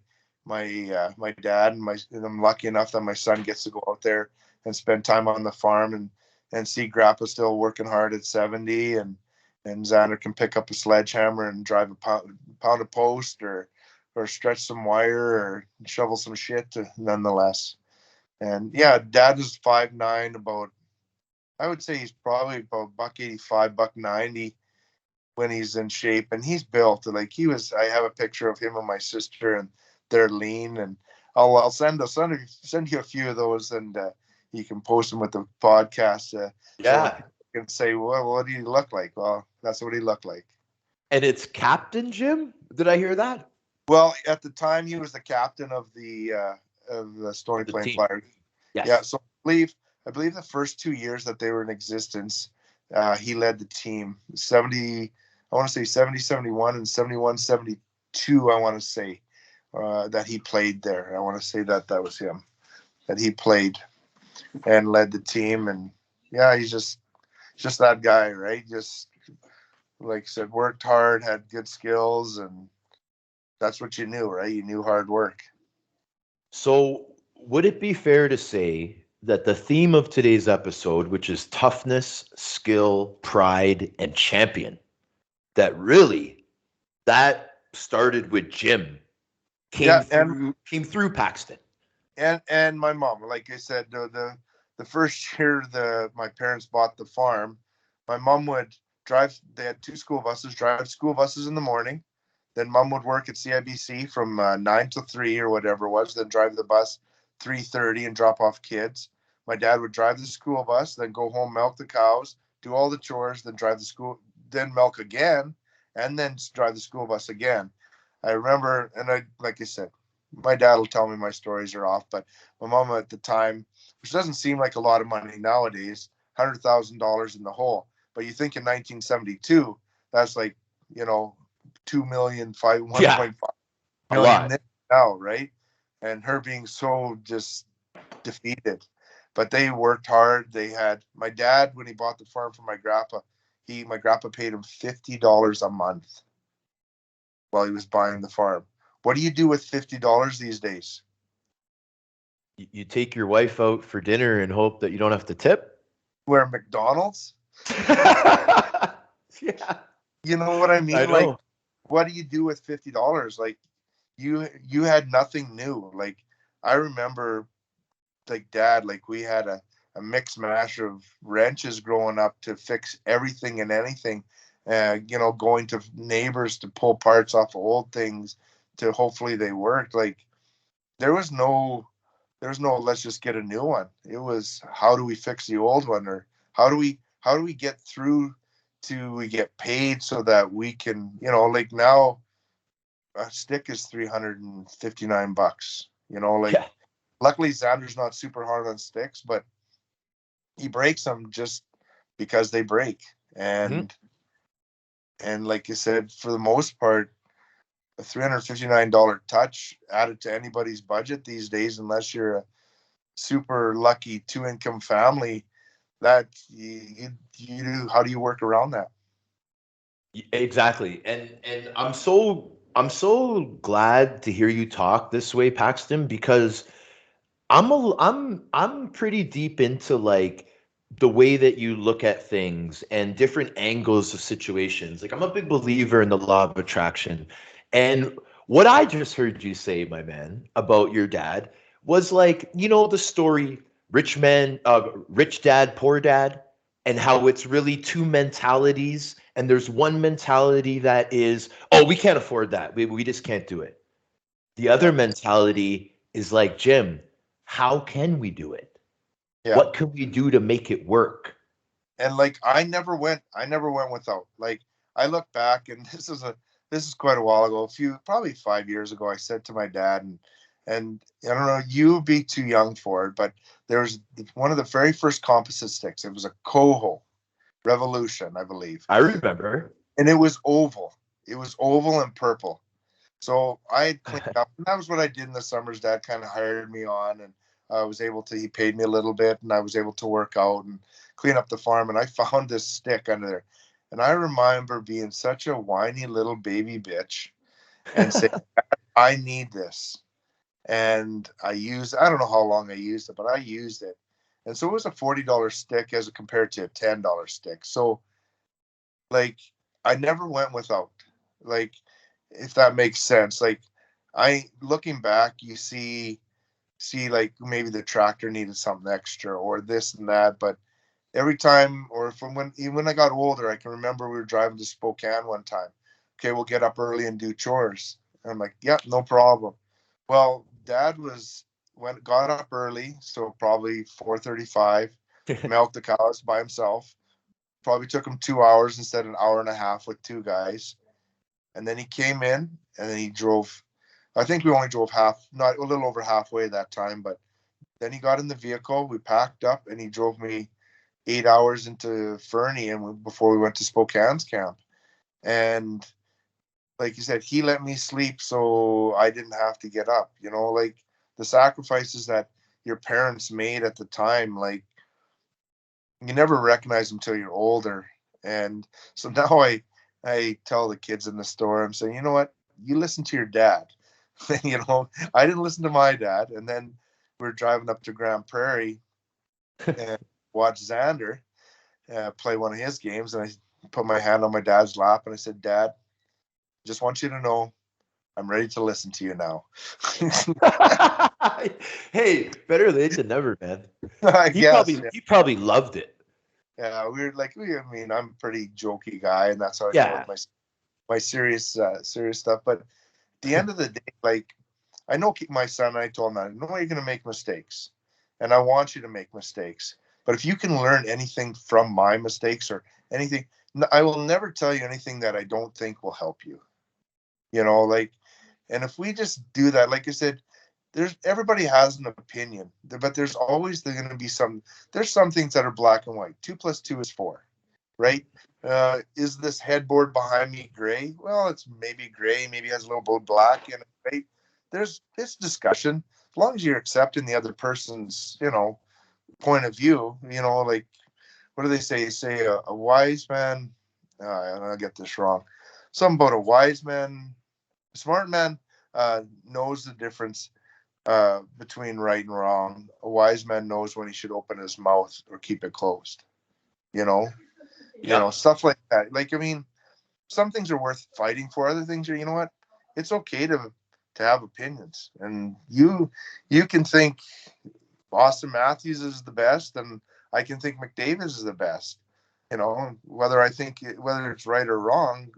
dad, and I'm lucky enough that my son gets to go out there and spend time on the farm and see Grandpa still working hard at 70, and Xander can pick up a sledgehammer and drive a pound of post or stretch some wire or shovel some shit nonetheless. And yeah, Dad is 5'9", about, I would say he's probably about $185, $190 when he's in shape, and he's built like he was. I have a picture of him and my sister, and they're lean, and I'll send you a few of those, and you can post them with the podcast. So you can say, well, what do you look like? Well, that's what he looked like. And it's Captain Jim? Did I hear that? Well, at the time he was the captain of the Stony Plain Flyers. Yes. Yeah, so I believe the first 2 years that they were in existence, he led the team. 70, I want to say 70, 71, and 71, 72, I want to say that he played there. I want to say that was him, that he played and led the team. And yeah, he's just that guy, right? Just, like I said, worked hard, had good skills, and that's what you knew, right? You knew hard work. So would it be fair to say that the theme of today's episode, which is toughness, skill, pride, and champion, that started with Jim, came through Paxton? And my mom, like I said, the first year my parents bought the farm, my mom would drive. They had 2 school buses, drive school buses in the morning. Then Mom would work at CIBC from 9 to 3 or whatever it was. Then drive the bus 3:30 and drop off kids. My dad would drive the school bus, then go home, milk the cows, do all the chores, then drive the school, then milk again, and then drive the school bus again. I remember, and like I said, my dad will tell me my stories are off, but my mom at the time, which doesn't seem like a lot of money nowadays, $100,000 in the hole. But you think in 1972, that's like, 2 million, 1.5 million now, right? And her being so just defeated. But they worked hard. They had my dad, when he bought the farm for my grandpa, my grandpa paid him $50 a month while he was buying the farm. What do you do with $50 these days? You take your wife out for dinner and hope that you don't have to tip? Where, McDonald's? Yeah. You know what I mean? I know. Like, what do you do with $50? Like, you had nothing new. Like, I remember, like, Dad, like, we had a mix mash of wrenches growing up to fix everything and anything. Going to neighbors to pull parts off of old things to hopefully they worked. Like, there was no let's just get a new one. It was, how do we fix the old one, or how do we get through to we get paid so that we can, like now a stick is $359. Luckily Xander's not super hard on sticks, but he breaks them just because they break. And like you said, for the most part, a $359 touch added to anybody's budget these days, unless you're a super lucky 2-income family, that you do. How do you work around that? Exactly. And I'm so glad to hear you talk this way, Paxton, because I'm pretty deep into like the way that you look at things and different angles of situations. Like I'm a big believer in the law of attraction. And what I just heard you say, my man, about your dad was like, the story rich dad, poor dad, and how it's really two mentalities. And there's one mentality that is, oh, we can't afford that. We just can't do it. The other Yeah. mentality is like, Jim, how can we do it? Yeah. What can we do to make it work? And like I never went without. Like I look back, and this is quite a while ago, probably 5 years ago. I said to my dad, and I don't know, you'd be too young for it, but there was one of the very first composite sticks. It was a Coho Revolution, I believe, I remember. and it was oval. It was oval and purple. So I had cleaned up, and that was what I did in the summers. Dad kind of hired me on, and I was able to. He paid me a little bit, and I was able to work out and clean up the farm. And I found this stick under there, and I remember being such a whiny little baby bitch and saying, "I need this." And I don't know how long I used it, but I used it, and so it was a $40 stick as compared to a $10 stick. So like I never went without. Like if that makes sense. Like I looking back, you see like maybe the tractor needed something extra or this and that, but every time or from even when I got older, I can remember we were driving to Spokane one time. Okay, we'll get up early and do chores. And I'm like, yeah, no problem. Well, Dad got up early, so probably 4:35, milked the cows by himself. Probably took him 2 hours instead of an hour and a half with two guys. And then he came in and then he drove. I think we only drove not a little over halfway that time, but then he got in the vehicle. We packed up and he drove me 8 hours into Fernie and before we went to Spokane's camp. And like you said, he let me sleep so I didn't have to get up. Like the sacrifices that your parents made at the time, like you never recognize them till you're older. And so now I tell the kids in the store, I'm saying, you know what? You listen to your dad. I didn't listen to my dad. And then we are driving up to Grand Prairie and watch Xander play one of his games. And I put my hand on my dad's lap and I said, Dad, just want you to know I'm ready to listen to you now. Hey, better late than never, man. I He guess. probably he probably loved it. Yeah, I mean, I'm a pretty jokey guy, and that's how I go Yeah. with my serious stuff. But at the end of the day, like I know my son, I told him that I know you're going to make mistakes, and I want you to make mistakes. But if you can learn anything from my mistakes or anything, I will never tell you anything that I don't think will help you. Like, and if we just do that, like I said, everybody has an opinion, but there's always going to be there's some things that are black and white. 2 + 2 is 4, right? Is this headboard behind me gray? Well, it's maybe gray, maybe has a little bit of black in it, right? There's this discussion, as long as you're accepting the other person's, point of view, like, what do they say? Say a wise man, I'll get this wrong. Something about a wise man, smart man knows the difference between right and wrong. A wise man knows when he should open his mouth or keep it closed. Yep. Stuff like that. Like, I mean, some things are worth fighting for. Other things are, you know what? It's okay to have opinions, and you can think Austin Matthews is the best, and I can think McDavid is the best. Whether whether it's right or wrong,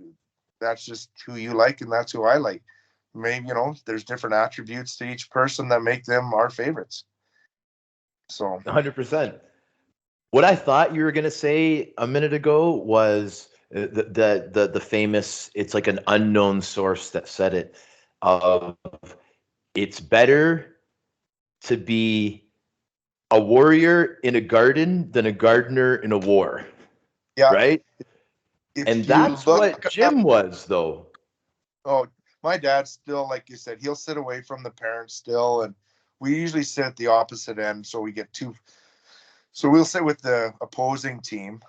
that's just who you like, and that's who I like. Maybe there's different attributes to each person that make them our favorites. So 100%. What I thought you were gonna say a minute ago was the famous. It's like an unknown source that said it. Of it's better to be a warrior in a garden than a gardener in a war. yeah, Right? if And you that's look what at, Jim was, though. oh, my dad still, like you said, he'll sit away from the parents still, and we usually sit at the opposite end, so we get two. So we'll sit with the opposing team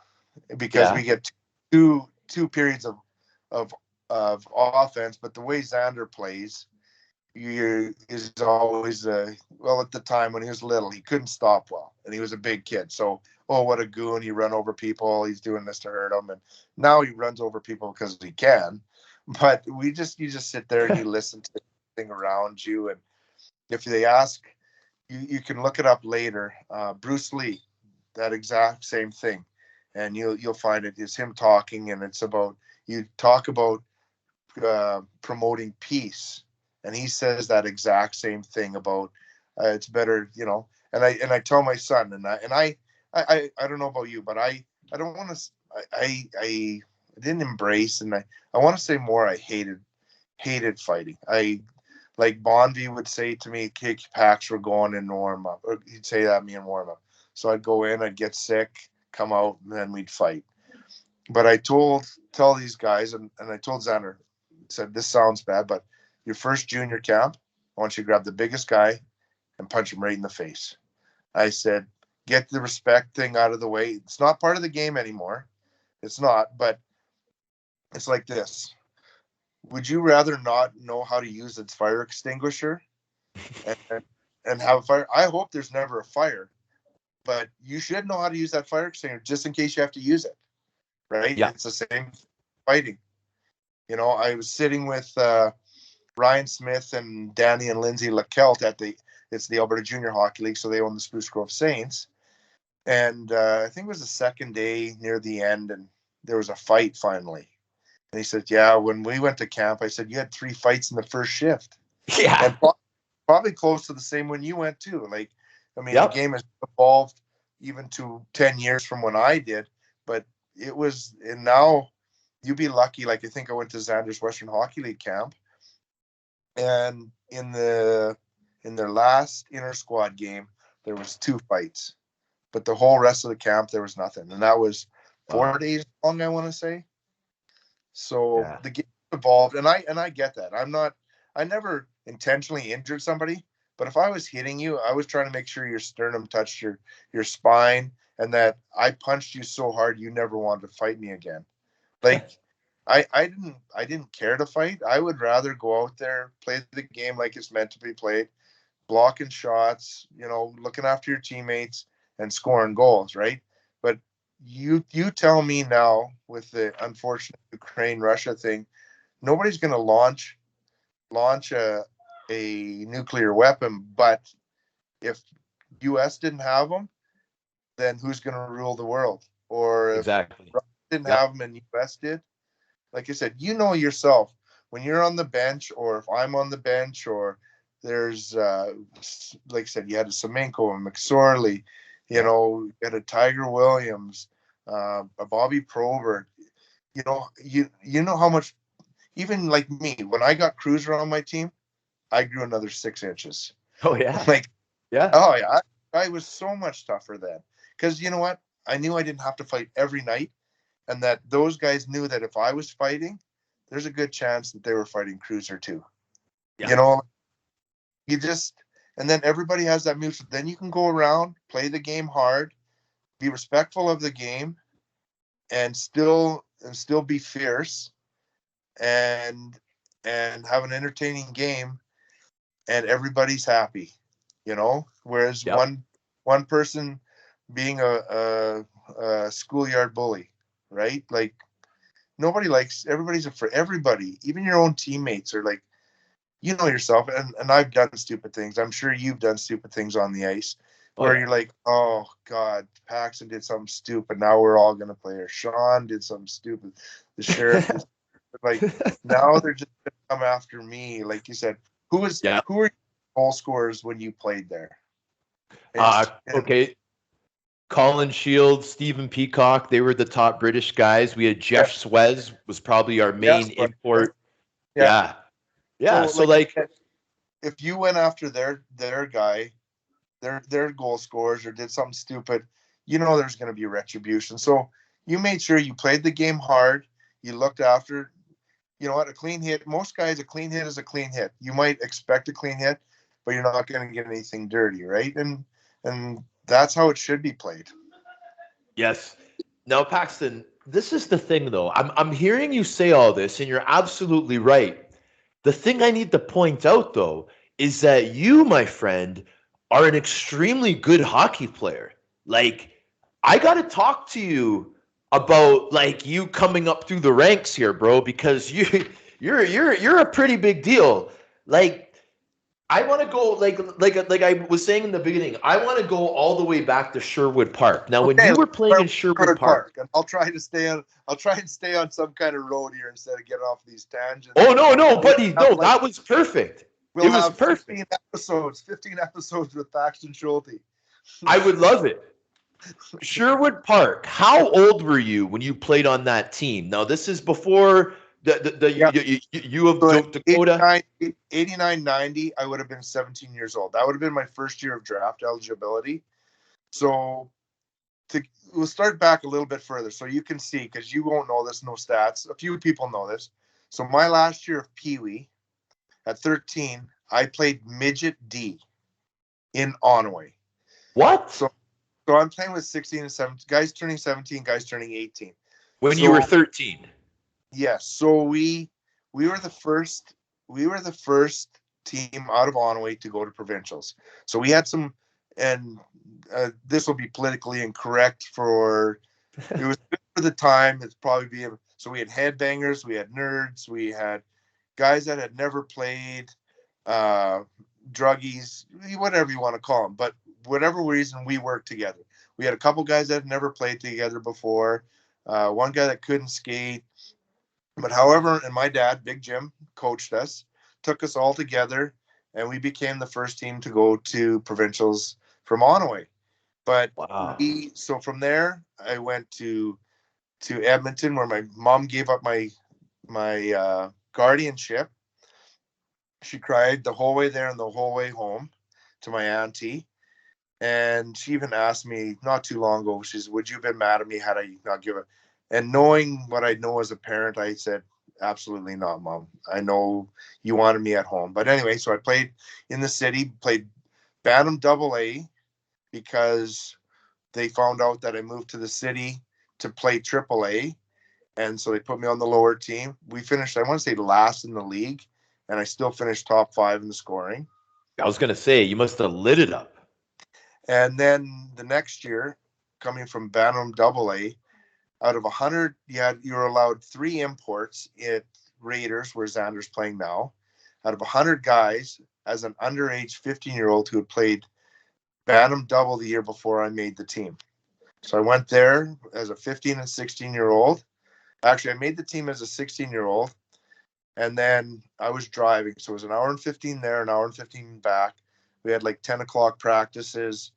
because Yeah. we get two periods of of offense, but the way Xander plays, is always well, at the time when he was little, he couldn't stop well, and he was a big kid. So, oh, what a goon! He run over people. He's doing this to hurt them, and now he runs over people because he can. But you just sit there and you listen to everything around you, and if they ask, you can look it up later. Bruce Lee, that exact same thing, and you'll find it is him talking, and it's about you talk about promoting peace. And he says that exact same thing about it's better, And I tell my son, and I don't know about you, but I don't want to. I didn't embrace, and I want to say more. I hated fighting. I like Bonvi would say to me, "Kick Pax, we're going in warm up," or he'd say that to me in warm up. So I'd go in, I'd get sick, come out, and then we'd fight. But I tell these guys, and I told Xander, said, this sounds bad, but your first junior camp, I want you to grab the biggest guy and punch him right in the face. I said, get the respect thing out of the way. It's not part of the game anymore. It's not, but it's like this. Would you rather not know how to use its fire extinguisher and have a fire? I hope there's never a fire, but you should know how to use that fire extinguisher just in case you have to use it, right? Yeah. It's the same fighting. I was sitting with Ryan Smith and Danny and Lindsay LaKelt it's the Alberta Junior Hockey League, so they own the Spruce Grove Saints. And I think it was the second day near the end, and there was a fight finally. And he said, yeah, when we went to camp, I said, you had 3 fights in the first shift. Yeah. And probably close to the same when you went too. Like, I mean, Yep. The game has evolved even to 10 years from when I did, but it was, and now you'd be lucky. Like, I think I went to Xander's Western Hockey League camp, and in their last inter squad game, there was 2 fights, but the whole rest of the camp, there was nothing. And that was 4 days long, I want to say. So the game evolved, and I get that. I never intentionally injured somebody, but if I was hitting you, I was trying to make sure your sternum touched your spine, and that I punched you so hard you never wanted to fight me again. Like, I didn't care to fight. I would rather go out there, play the game like it's meant to be played, blocking shots, looking after your teammates and scoring goals, right? But you tell me now, with the unfortunate Ukraine-Russia thing, nobody's going to launch a nuclear weapon. But if U.S. didn't have them, then who's going to rule the world? Or if Exactly. Russia didn't have them and U.S. did, like I said, yourself, when you're on the bench, or if I'm on the bench, or there's, like I said, you had a Semenko, a McSorley, you had a Tiger Williams, a Bobby Probert. You know how much, even like me, when I got Cruiser on my team, I grew another 6 inches. Oh, yeah. Yeah. Oh, yeah. I was so much tougher then. Because you know what? I knew I didn't have to fight every night. And that those guys knew that if I was fighting, there's a good chance that they were fighting Cruiser too. Yeah. And then everybody has that mutual. Then you can go around, play the game hard, be respectful of the game, and still be fierce, and have an entertaining game, and everybody's happy, Whereas one person being a schoolyard bully, right? Like, everybody's afraid. Everybody, even your own teammates, are like, yourself. And I've done stupid things. I'm sure you've done stupid things on the ice where you're like, oh God, Paxton did something stupid. Now we're all going to play. Or Sean did something stupid. The sheriff did like, now they're just going to come after me. Like you said, who were your goal scorers when you played there? Okay. Colin Shields, Stephen Peacock, they were the top British guys. We had Jeff Swez, was probably our main import. Yeah. So if you went after their guy, their goal scorers, or did something stupid, there's going to be retribution. So you made sure you played the game hard. You looked after, a clean hit. Most guys, a clean hit is a clean hit. You might expect a clean hit, but you're not going to get anything dirty, right? And that's how it should be played. Yes. Now, Paxton, this is the thing, though. I'm hearing you say all this, and you're absolutely right. The thing I need to point out, though, is that you, my friend, are an extremely good hockey player. Like, I got to talk to you about like you coming up through the ranks here, bro, because you're a pretty big deal. Like, I want to go like I was saying in the beginning. I want to go all the way back to Sherwood Park. Now, when Okay, you were let's playing start in with Sherwood Park, and I'll try to stay on. I'll try and stay on some kind of road here instead of getting off these tangents. oh no, buddy, Have no, like that was perfect. we'll It was have perfect. 15 episodes with Paxton Schulte. I would love it. Sherwood Park. How old were you when you played on that team? Now, this is before the Yeah. you of So Dakota. 89, 90, I would have been 17 years old. That would have been my first year of draft eligibility. So we'll start back a little bit further so you can see, because you won't know this, no stats. A few people know this. So my last year of Pee Wee at 13, I played midget D in Onaway. What? So I'm playing with 16 and 17 guys turning 17, guys turning 18. When you were 13? Yes. So we were the first team out of Onaway to go to provincials. So we had some, and this will be politically incorrect for it was good for the time. It's probably so we had headbangers, we had nerds, we had guys that had never played, druggies, whatever you want to call them. But whatever reason, we worked together. We had a couple guys that had never played together before. One guy that couldn't skate. But however, and my dad, Big Jim, coached us, took us all together, and we became the first team to go to provincials from Onaway. But Wow. so from there, I went to Edmonton, where my mom gave up my guardianship. She cried the whole way there and the whole way home to my auntie. And she even asked me not too long ago, she said, would you have been mad at me had I not given? And knowing what I know as a parent, I said, absolutely not, Mom. I know you wanted me at home. But anyway, so I played in the city, played Bantam Double A, because they found out that I moved to the city to play Triple A. And so they put me on the lower team. We finished, I want to say, last in the league, and I still finished top 5 in the scoring. I was going to say, you must have lit it up. And then the next year, coming from Bantam Double A, out of 100, you were allowed 3 imports at Raiders, where Xander's playing now. Out of 100 guys, as an underage 15-year-old who had played Bantam Double the year before I made the team. So I went there as a 15 and 16-year-old. Actually, I made the team as a 16-year-old, and then I was driving. So it was an hour and 15 there, an hour and 15 back. We had like 10 o'clock practices.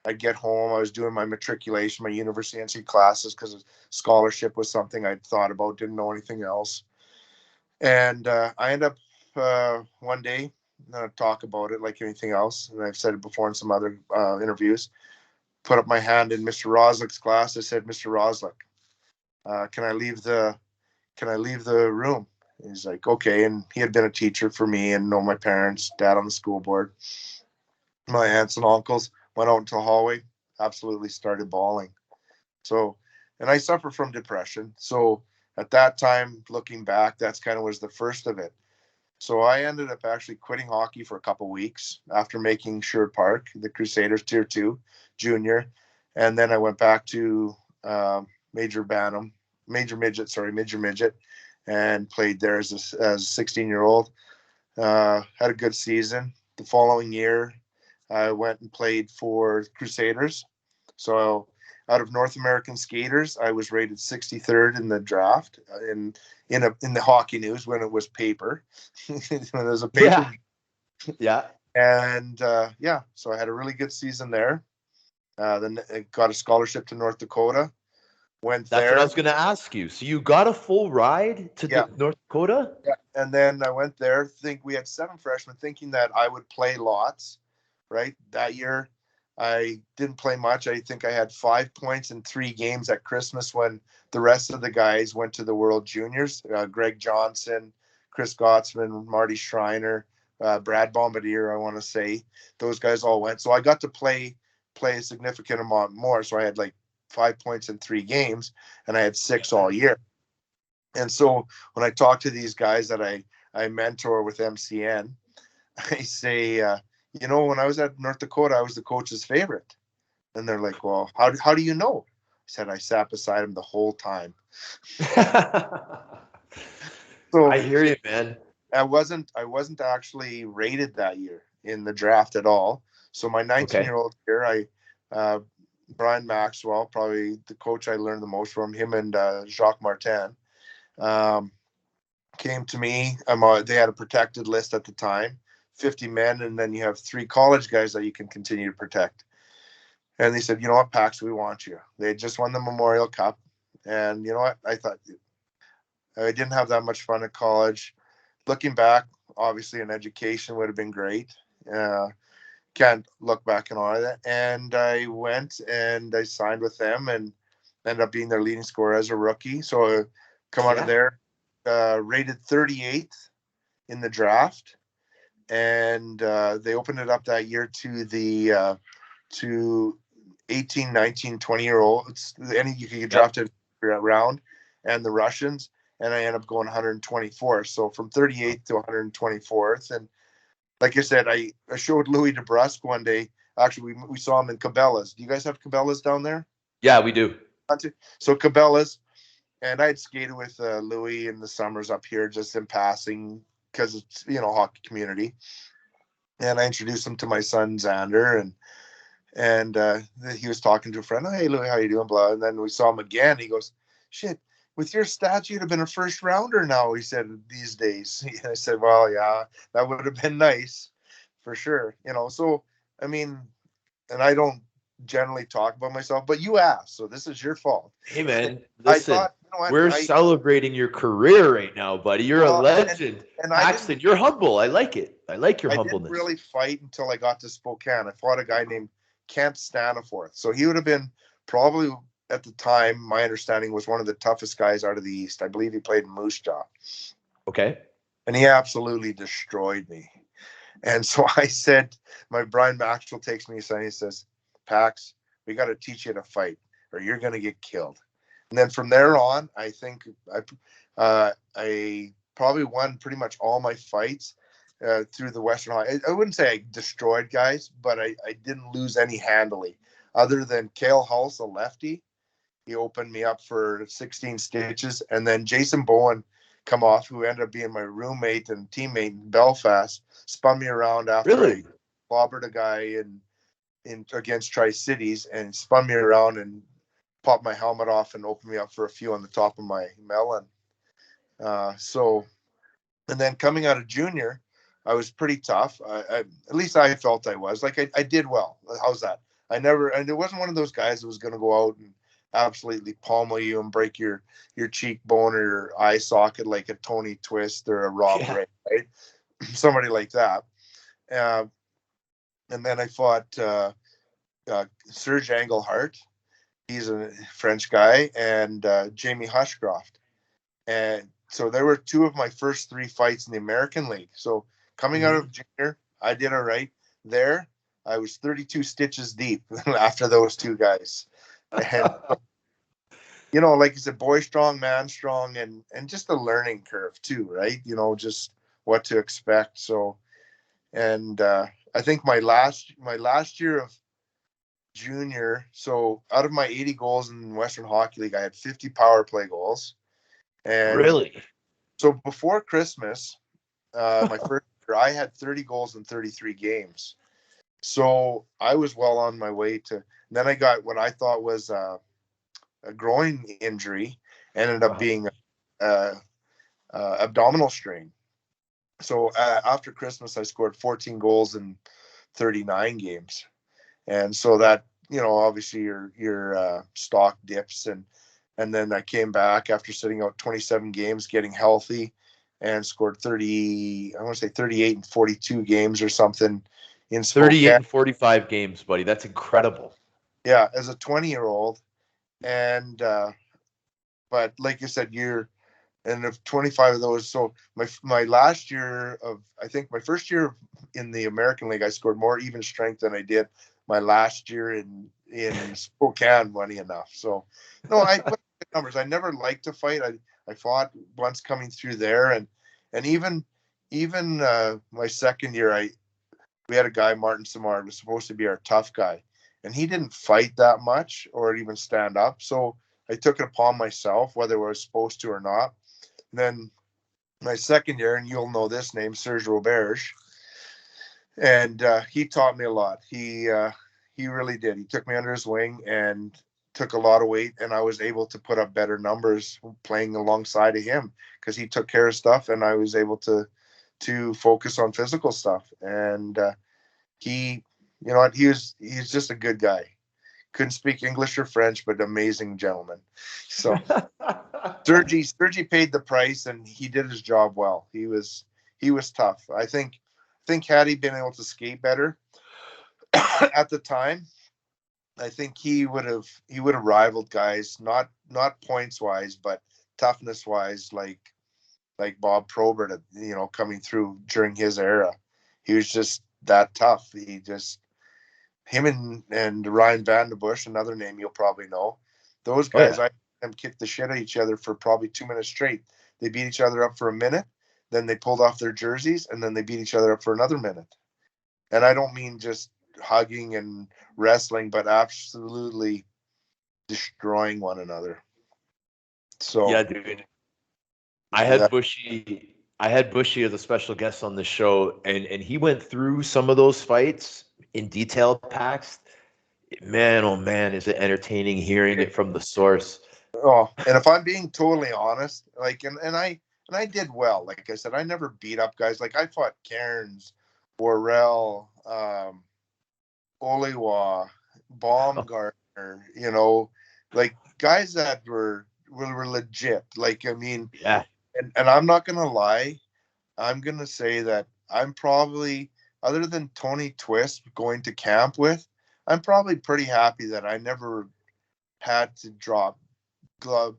I'd get home. I was doing my matriculation, my university NC classes, because scholarship was something I'd thought about, didn't know anything else. And I ended up one day, talk about it like anything else, and I've said it before in some other interviews, put up my hand in Mr. Roslick's class. I said, Mr. Roslick, can I leave the room? He's like, okay. And he had been a teacher for me and know my parents, dad on the school board. My aunts and uncles. Went out into the hallway, absolutely started bawling. So, and I suffer from depression. So at that time, looking back, that's kind of was the first of it. So I ended up actually quitting hockey for a couple of weeks after making Sherwood Park, the Crusaders Tier 2 junior. And then I went back to Major Midget, and played there as a 16-year-old. Had a good season. The following year, I went and played for Crusaders. So out of North American skaters, I was rated 63rd in the draft in the hockey news when it was paper. When there was a paper. Yeah. And so I had a really good season there. Then I got a scholarship to North Dakota. That's what I was going to ask you. So you got a full ride to North Dakota? Yeah. And then I went there. We had 7 freshmen, thinking that I would play lots. Right. That year, I didn't play much. I think I had 5 points in 3 games at Christmas when the rest of the guys went to the World Juniors. Greg Johnson, Chris Gottsman, Marty Schreiner, Brad Bombardier, I want to say. Those guys all went. So I got to play a significant amount more. So I had like 5 points in 3 games, and I had 6 all year. And so when I talk to these guys that I mentor with MCN, I say, when I was at North Dakota, I was the coach's favorite. And they're like, well, how do you know? I said, I sat beside him the whole time. So I hear you, man. I wasn't actually rated that year in the draft at all. So my 19-year-old year, Brian Maxwell, probably the coach I learned the most from, him and Jacques Martin, came to me. They had a protected list at the time, 50 men, and then you have 3 college guys that you can continue to protect. And they said, you know what, Pax, we want you. They had just won the Memorial Cup. And you know what? I thought I didn't have that much fun at college. Looking back, obviously an education would have been great. Can't look back on all of that. And I went and I signed with them and ended up being their leading scorer as a rookie. So I come out of there, rated 38th in the draft. And they opened it up that year to the to 18, 19, 20-year-olds. You could get drafted round, and the Russians. And I ended up going 124th. So from 38th to 124th. And like I said, I showed Louis DeBrusque one day. Actually, we saw him in Cabela's. Do you guys have Cabela's down there? Yeah, we do. So Cabela's. And I had skated with Louis in the summers up here just in passing because it's, hockey community. And I introduced him to my son, Xander. And he was talking to a friend. Oh, hey, Louis, how you doing? Blah. And then we saw him again. He goes, shit. With your stats, you'd have been a first rounder now, he said, these days. I said, well, yeah, that would have been nice for sure. So, I mean, and I don't generally talk about myself, but you asked, so this is your fault. Hey, man, listen, I thought, we're celebrating your career right now, buddy. You're a legend. And Paxton, you're humble. I like it. I like your humbleness. I didn't really fight until I got to Spokane. I fought a guy named Kent Staniforth. So he would have been probably, at the time, my understanding, was one of the toughest guys out of the East. I believe he played in Moose Jaw. Okay. And he absolutely destroyed me. And so I said, my Brian Maxwell takes me aside and he says, Pax, we got to teach you to fight or you're going to get killed. And then from there on, I think I probably won pretty much all my fights through the Western Hockey. I wouldn't say I destroyed guys, but I didn't lose any handily. Other than Cale Hulse, a lefty, he opened me up for 16 stitches. And then Jason Bowen come off, who ended up being my roommate and teammate in Belfast, spun me around after I clobbered a guy in against Tri-Cities and spun me around and popped my helmet off and opened me up for a few on the top of my melon. And then coming out of junior, I was pretty tough. At least I felt I was. Like I did well. How's that? And it wasn't one of those guys that was going to go out and absolutely pummel you and break your cheekbone or your eye socket like a Tony Twist or a Rob Ray, right? Somebody like that. And then I fought Serge Engelhart. He's a French guy, and Jamie Hushcroft. And so there were 2 of my first 3 fights in the American League. So coming out of junior, I did all right. There, I was 32 stitches deep after those 2 guys. And, like you said, boy strong, man strong, and just a learning curve too, right? Just what to expect. So, and I think my last year of junior, so out of my 80 goals in Western Hockey League, I had 50 power play goals. And really? So before Christmas, my first year, I had 30 goals in 33 games. So I was well on my way to. Then I got what I thought was a groin injury, ended up being abdominal strain. So after Christmas, I scored 14 goals in 39 games, and so that obviously your stock dips, and then I came back after sitting out 27 games, getting healthy, and scored 30. I want to say 38 and 42 games or something in Spokane. 38 and 45 games, buddy. That's incredible. Yeah, as a 20-year-old, and but like you said, and of 25 of those. So my last year I think my first year in the American League, I scored more even strength than I did my last year in in Spokane, funny enough. So no, I put numbers. I never liked to fight. I fought once coming through there, and even my second year, we had a guy, Martin Samard, was supposed to be our tough guy, and he didn't fight that much or even stand up. So I took it upon myself, whether I was supposed to or not. And then my second year, and you'll know this name, Serge Roberge, and he taught me a lot. He really did. He took me under his wing and took a lot of weight, and I was able to put up better numbers playing alongside of him because he took care of stuff, and I was able to focus on physical stuff. And he, you know what, he's just a good guy. Couldn't speak English or French, but amazing gentleman. So Sergi paid the price, and he did his job well. He was tough. I think had he been able to skate better at the time, I think he would have rivaled guys, not points wise, but toughness wise, like Bob Probert, you know, coming through during his era. He was just that tough. Him and Ryan Vandenbush, another name you'll probably know. Those guys, I them kick the shit out of each other for probably 2 minutes straight. They beat each other up for a minute, then they pulled off their jerseys, and then they beat each other up for another minute. And I don't mean just hugging and wrestling, but absolutely destroying one another. So yeah, dude. I had Bushy as a special guest on the show, and he went through some of those fights in detail, Pax. Man, oh man, is it entertaining hearing it from the source. Oh, and if I'm being totally honest, like, and I did well. Like I said, I never beat up guys. Like I fought Cairns, Worrell, Oliwa, Baumgartner, you know, like guys that were legit. Like, I mean, yeah. And I'm not going to lie. I'm going to say that I'm probably, other than Tony Twist going to camp with, I'm probably pretty happy that I never had to drop the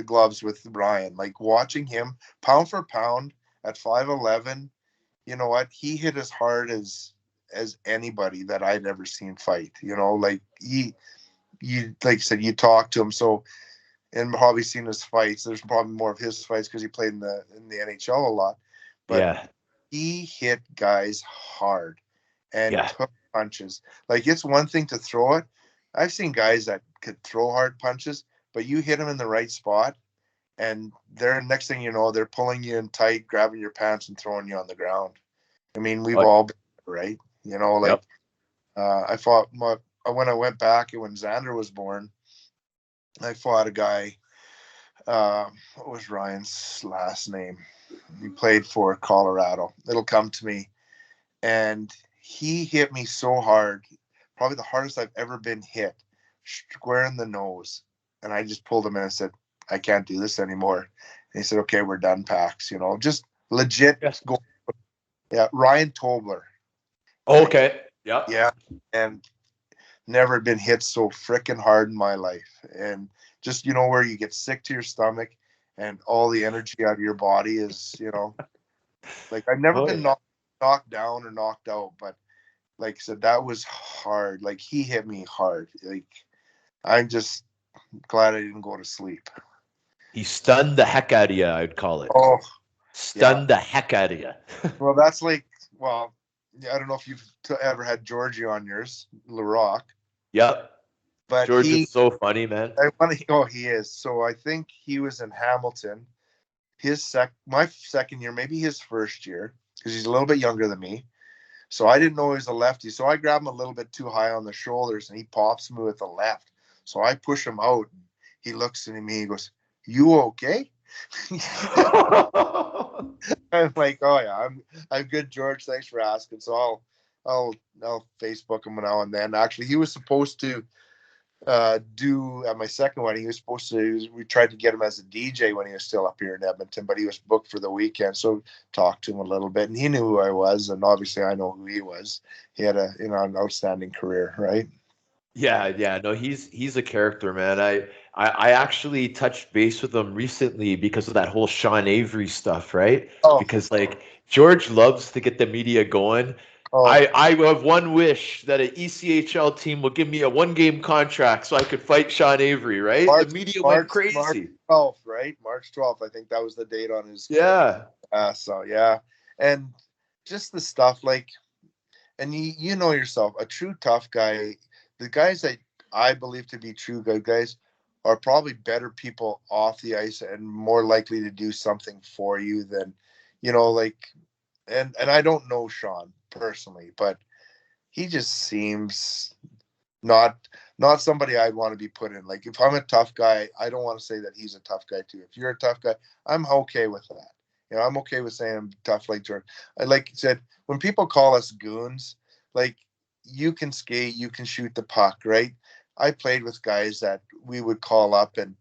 gloves with Ryan. Like watching him pound for pound at 5'11", you know what? He hit as hard as anybody that I'd ever seen fight. You know, like you like I said, you talk to him. So, and probably seen his fights. There's probably more of his fights because he played in the NHL a lot. But he hit guys hard and took punches. Like it's one thing to throw it. I've seen guys that could throw hard punches, but you hit them in the right spot, and they're next thing you know, they're pulling you in tight, grabbing your pants and throwing you on the ground. I mean, we've all been right. You know, like I fought when I went back when Xander was born. I fought a guy. What was Ryan's last name? He played for Colorado. It'll come to me. And he hit me so hard, probably the hardest I've ever been hit, square in the nose. And I just pulled him in and said, I can't do this anymore. And he said, okay, we're done, Pax. You know, just legit. Yeah, Ryan Tobler. Okay. Yeah. Yeah. And never been hit so freaking hard in my life. And just, you know, where you get sick to your stomach and all the energy out of your body is, you know, like I've never been knocked down or knocked out, but like I said, that was hard. Like he hit me hard. Like I'm just glad I didn't go to sleep. He stunned the heck out of you, I'd call it. Oh, stunned the heck out of you. Well, that's like, well, I don't know if you've ever had Georgie on yours, LaRock. Yep. But George is so funny, man. He is. So I think he was in Hamilton. My second year, maybe his first year, because he's a little bit younger than me. So I didn't know he was a lefty. So I grab him a little bit too high on the shoulders, and he pops me with the left. So I push him out. And he looks at me. He goes, "You okay?" I'm like, "Oh yeah, I'm good, George. Thanks for asking." So I'll Facebook him now and then. Actually, he was supposed to do at my second wedding. He was supposed to. We tried to get him as a DJ when he was still up here in Edmonton, but he was booked for the weekend. So talked to him a little bit, and he knew who I was, and obviously I know who he was. He had an outstanding career, right? Yeah. No, he's a character, man. I actually touched base with him recently because of that whole Sean Avery stuff, right? Because like George loves to get the media going. Oh, I have one wish that an ECHL team will give me a 1-game contract so I could fight Sean Avery, right? The media went crazy. March 12th, right? March 12th. I think that was the date on his. Yeah. So, yeah. And just the stuff like, and you know yourself, a true tough guy, the guys that I believe to be true good guys are probably better people off the ice and more likely to do something for you than, like, and I don't know Sean personally, but he just seems not somebody I'd want to be put in. Like, if I'm a tough guy, I don't want to say that he's a tough guy too. If you're a tough guy, I'm okay with that. I'm okay with saying I'm tough like Jordan. I like you said, when people call us goons, like, you can skate, you can shoot the puck, right? I played with guys that we would call up, and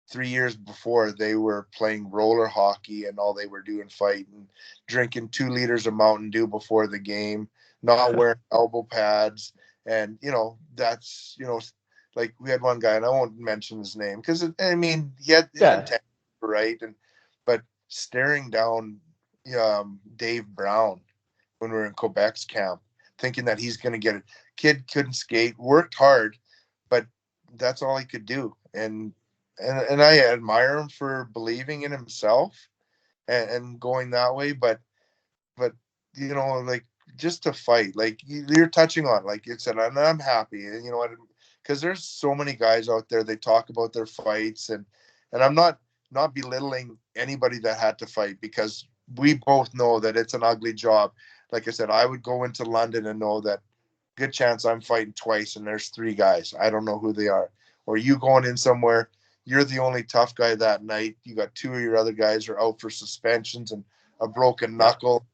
3 years before they were playing roller hockey and all they were doing fighting, drinking 2 liters of Mountain Dew before the game, not wearing elbow pads. And, that's, like, we had one guy, and I won't mention his name because, I mean, he had intent, right? But staring down Dave Brown when we were in Quebec's camp, thinking that he's going to get it. Kid couldn't skate, worked hard, but that's all he could do. And I admire him for believing in himself and going that way. But like, just to fight, like you're touching on, like you said, and I'm happy, because there's so many guys out there, they talk about their fights, and I'm not belittling anybody that had to fight, because we both know that it's an ugly job. Like I said, I would go into London and know that good chance I'm fighting twice and there's 3 guys. I don't know who they are. Or you going in somewhere, you're the only tough guy that night. You got 2 of your other guys are out for suspensions and a broken knuckle.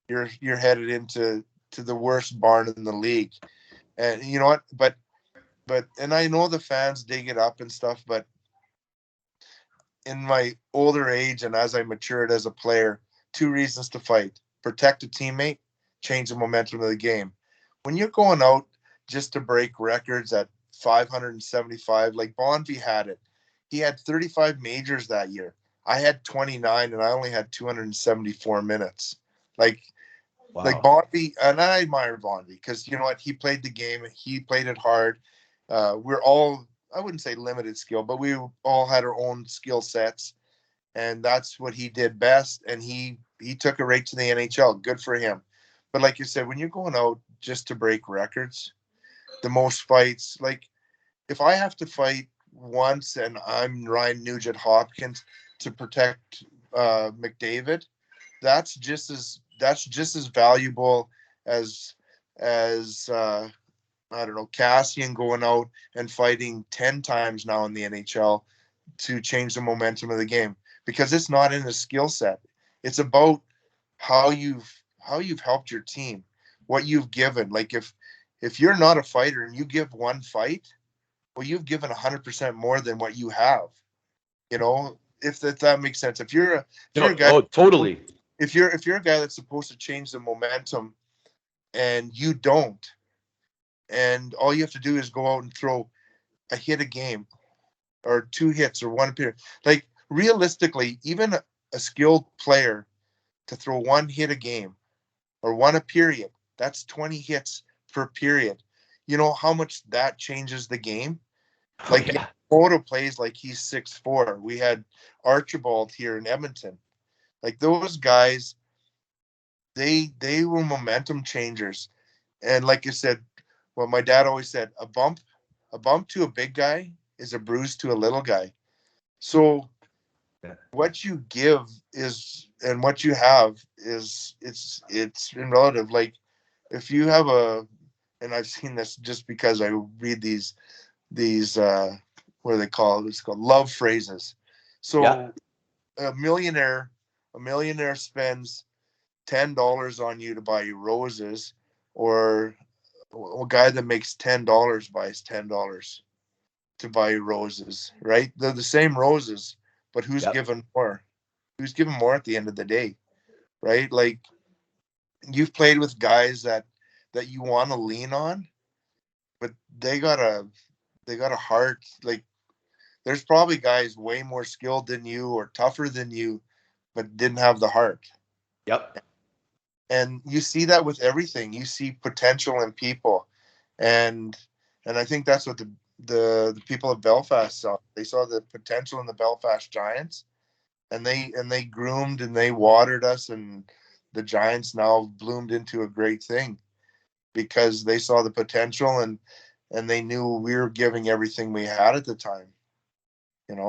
You're headed into the worst barn in the league. And you know what? But and I know the fans dig it up and stuff, but in my older age and as I matured as a player, 2 reasons to fight: protect a teammate, change the momentum of the game. When you're going out just to break records at 575, like Bonvi had it. He had 35 majors that year. I had 29 and I only had 274 minutes. Like, Wow. like Bonvi, and I admire Bonvi because you know what? He played the game. He played it hard. We're all, I wouldn't say limited skill, but we all had our own skill sets. And that's what he did best. And he took it right to the NHL. Good for him. But like you said, when you're going out just to break records, the most fights, like if I have to fight once and I'm Ryan Nugent Hopkins to protect McDavid, that's just as valuable as I don't know, Cassian going out and fighting 10 times now in the NHL to change the momentum of the game, because it's not in the skill set. It's about how you've helped your team, what you've given. Like if you're not a fighter and you give one fight, well, you've given 100% more than what you have. If that makes sense. If you're a guy, totally. If you're a guy that's supposed to change the momentum and you don't, and all you have to do is go out and throw a hit a game or 2 hits or 1 period. Like, realistically, even a skilled player to throw 1 hit a game or 1 a period, that's 20 hits per period. You know how much that changes the game? Like, Photo plays like he's 6'4". We had Archibald here in Edmonton. Like, those guys, they were momentum changers. And like you said, what my dad always said, a bump to a big guy is a bruise to a little guy. So what you give is, and what you have is, it's relative. Like, if you have and I've seen this just because I read these what do they call it? It's called love phrases. So a millionaire spends $10 on you to buy you roses, or a guy that makes $10 buys $10 to buy you roses, right? They're the same roses, but who's given more? Who's given more at the end of the day, right? Like, you've played with guys that you want to lean on, but they got a heart. Like, there's probably guys way more skilled than you or tougher than you, but didn't have the heart. Yep. And you see that with everything. You see potential in people, and I think that's what the people of Belfast saw. They saw the potential in the Belfast Giants, and they groomed and they watered us, and the Giants now bloomed into a great thing because they saw the potential, and they knew we were giving everything we had at the time.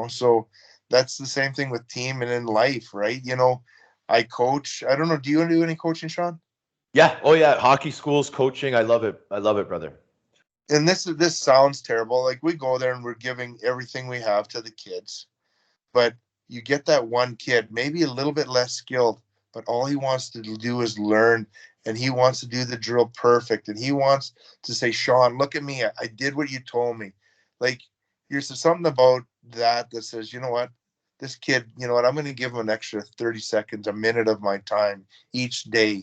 So that's the same thing with team and in life, right? I coach. I don't know. Do you do any coaching, Sean? Yeah. Oh yeah. Hockey schools, coaching. I love it. I love it, brother. And this sounds terrible. Like, we go there and we're giving everything we have to the kids, but you get that one kid, maybe a little bit less skilled, but all he wants to do is learn, and he wants to do the drill perfect, and he wants to say, Sean, look at me. I did what you told me. Like, there's something about that says, you know what? This kid, you know what? I'm going to give him an extra 30 seconds, a minute of my time each day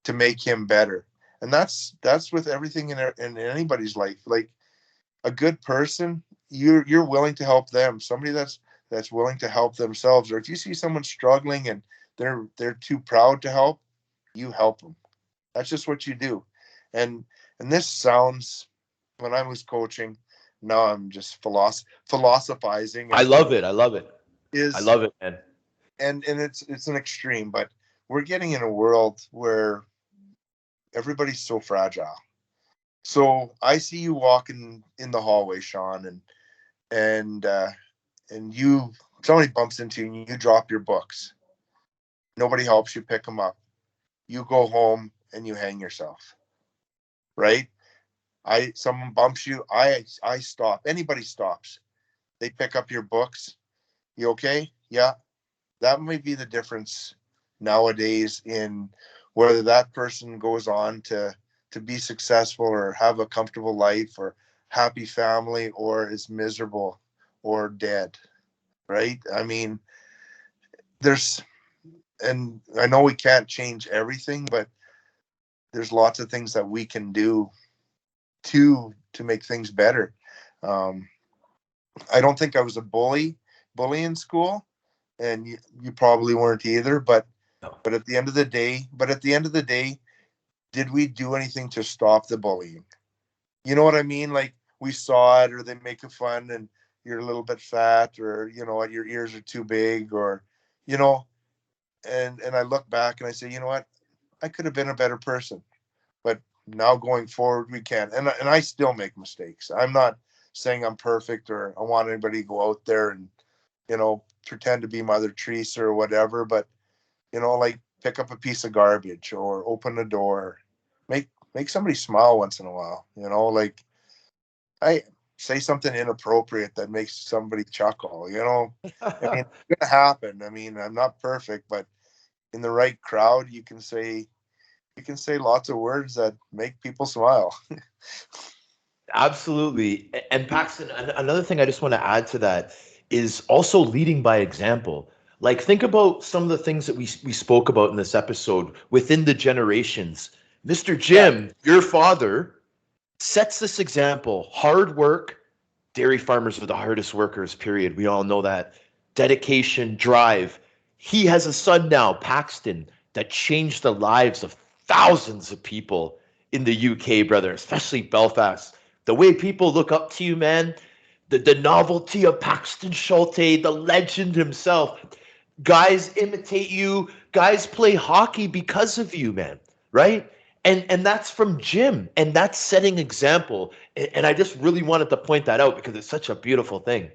to make him better. And that's with everything in anybody's life. Like, a good person, you're willing to help them. Somebody that's willing to help themselves. Or if you see someone struggling and they're too proud to help, you help them. That's just what you do. And this sounds, when I was coaching, now I'm just philosophizing. I love it. I love it. I Is love it, man. and it's an extreme, but we're getting in a world where everybody's so fragile. So I see you walking in the hallway, Sean, and somebody bumps into you and you drop your books. Nobody helps you pick them up. You go home and you hang yourself, right? Someone bumps you, I stop. Anybody stops. They pick up your books. You okay? Yeah. That might be the difference nowadays in whether that person goes on to be successful or have a comfortable life or happy family, or is miserable or dead, right? I mean, and I know we can't change everything, but there's lots of things that we can do to make things better. Um, I don't think I was a bully in school, and you probably weren't either. But No. at the end of the day, did we do anything to stop the bullying? You know what I mean? Like, we saw it, or they make fun, and you're a little bit fat, or your ears are too big, or you know. And I look back and I say, you know what? I could have been a better person, but now going forward, we can. And I still make mistakes. I'm not saying I'm perfect, or I want anybody to go out there and pretend to be Mother Teresa or whatever. But like, pick up a piece of garbage or open a door, make somebody smile once in a while. Like, I say something inappropriate that makes somebody chuckle. I mean, it's gonna happen. I mean, I'm not perfect, but in the right crowd, you can say lots of words that make people smile. Absolutely. And Paxton, another thing I just want to add to that is also leading by example. Like, think about some of the things that we spoke about in this episode within the generations. Mr. Jim, your father, sets this example. Hard work. Dairy farmers are the hardest workers, period. We all know that. Dedication, drive. He has a son now, Paxton, that changed the lives of thousands of people in the UK, brother, especially Belfast. The way people look up to you, man, the novelty of Paxton Schulte, the legend himself. Guys imitate you. Guys play hockey because of you, man, right? And that's from Jim, and that's setting example. And I just really wanted to point that out because it's such a beautiful thing.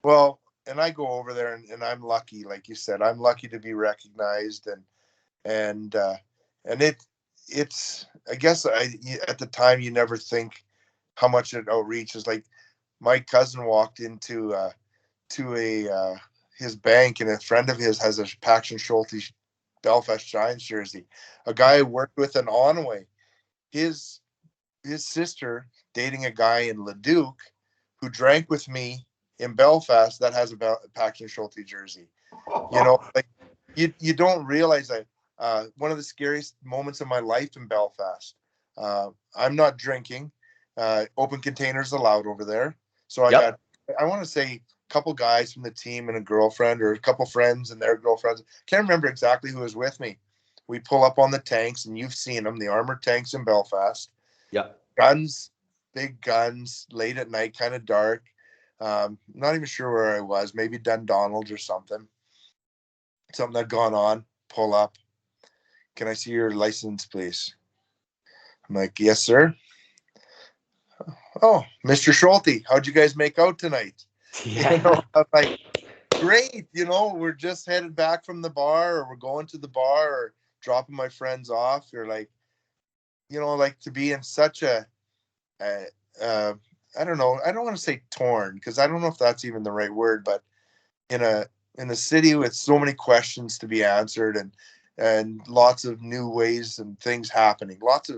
Well, and I go over there, and I'm lucky, like you said, I'm lucky to be recognized, and it's I guess at the time you never think how much it outreaches. Like, my cousin walked into to a his bank, and a friend of his has a Paxton Schulte Belfast Giants jersey. A guy I worked with in Onaway, his sister dating a guy in Leduc who drank with me in Belfast that has a Paxton Schulte jersey. Like, you don't realize that. One of the scariest moments of my life in Belfast. I'm not drinking. Open containers allowed over there. So I want to say a couple guys from the team and a girlfriend, or a couple friends and their girlfriends. Can't remember exactly who was with me. we pull up on the tanks, and you've seen them, the armored tanks in Belfast. Yeah. Guns, big guns, late at night, kind of dark. Not even sure where I was, maybe Dundonald or something that gone on. Pull up. Can I see your license, please? I'm like, yes, sir. Oh, Mr. Schulte, how'd you guys make out tonight? Yeah. You know, I'm like, great. You know, we're just headed back from the bar, or we're going to the bar, or dropping my friends off. You're like, you know, like to be in such a I don't know. I don't want to say torn, because I don't know if that's even the right word, but in a city with so many questions to be answered, and lots of new ways and things happening, lots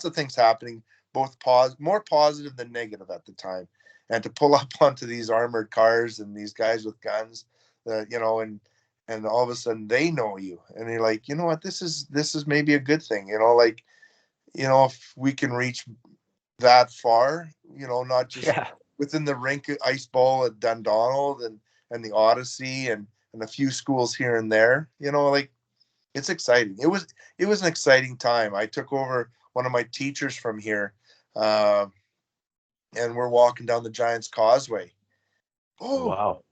of things happening, both more positive than negative at the time, and to pull up onto these armored cars and these guys with guns, you know, and all of a sudden they know you, and you're like, you know what, this is maybe a good thing, you know, like, you know, if we can reach that far, you know, not just within the rink ice ball at Dundonald and the Odyssey and a few schools here and there, you know, like, it's exciting. It was an exciting time. I took over one of my teachers from here, and we're walking down the Giants Causeway. Oh, Wow.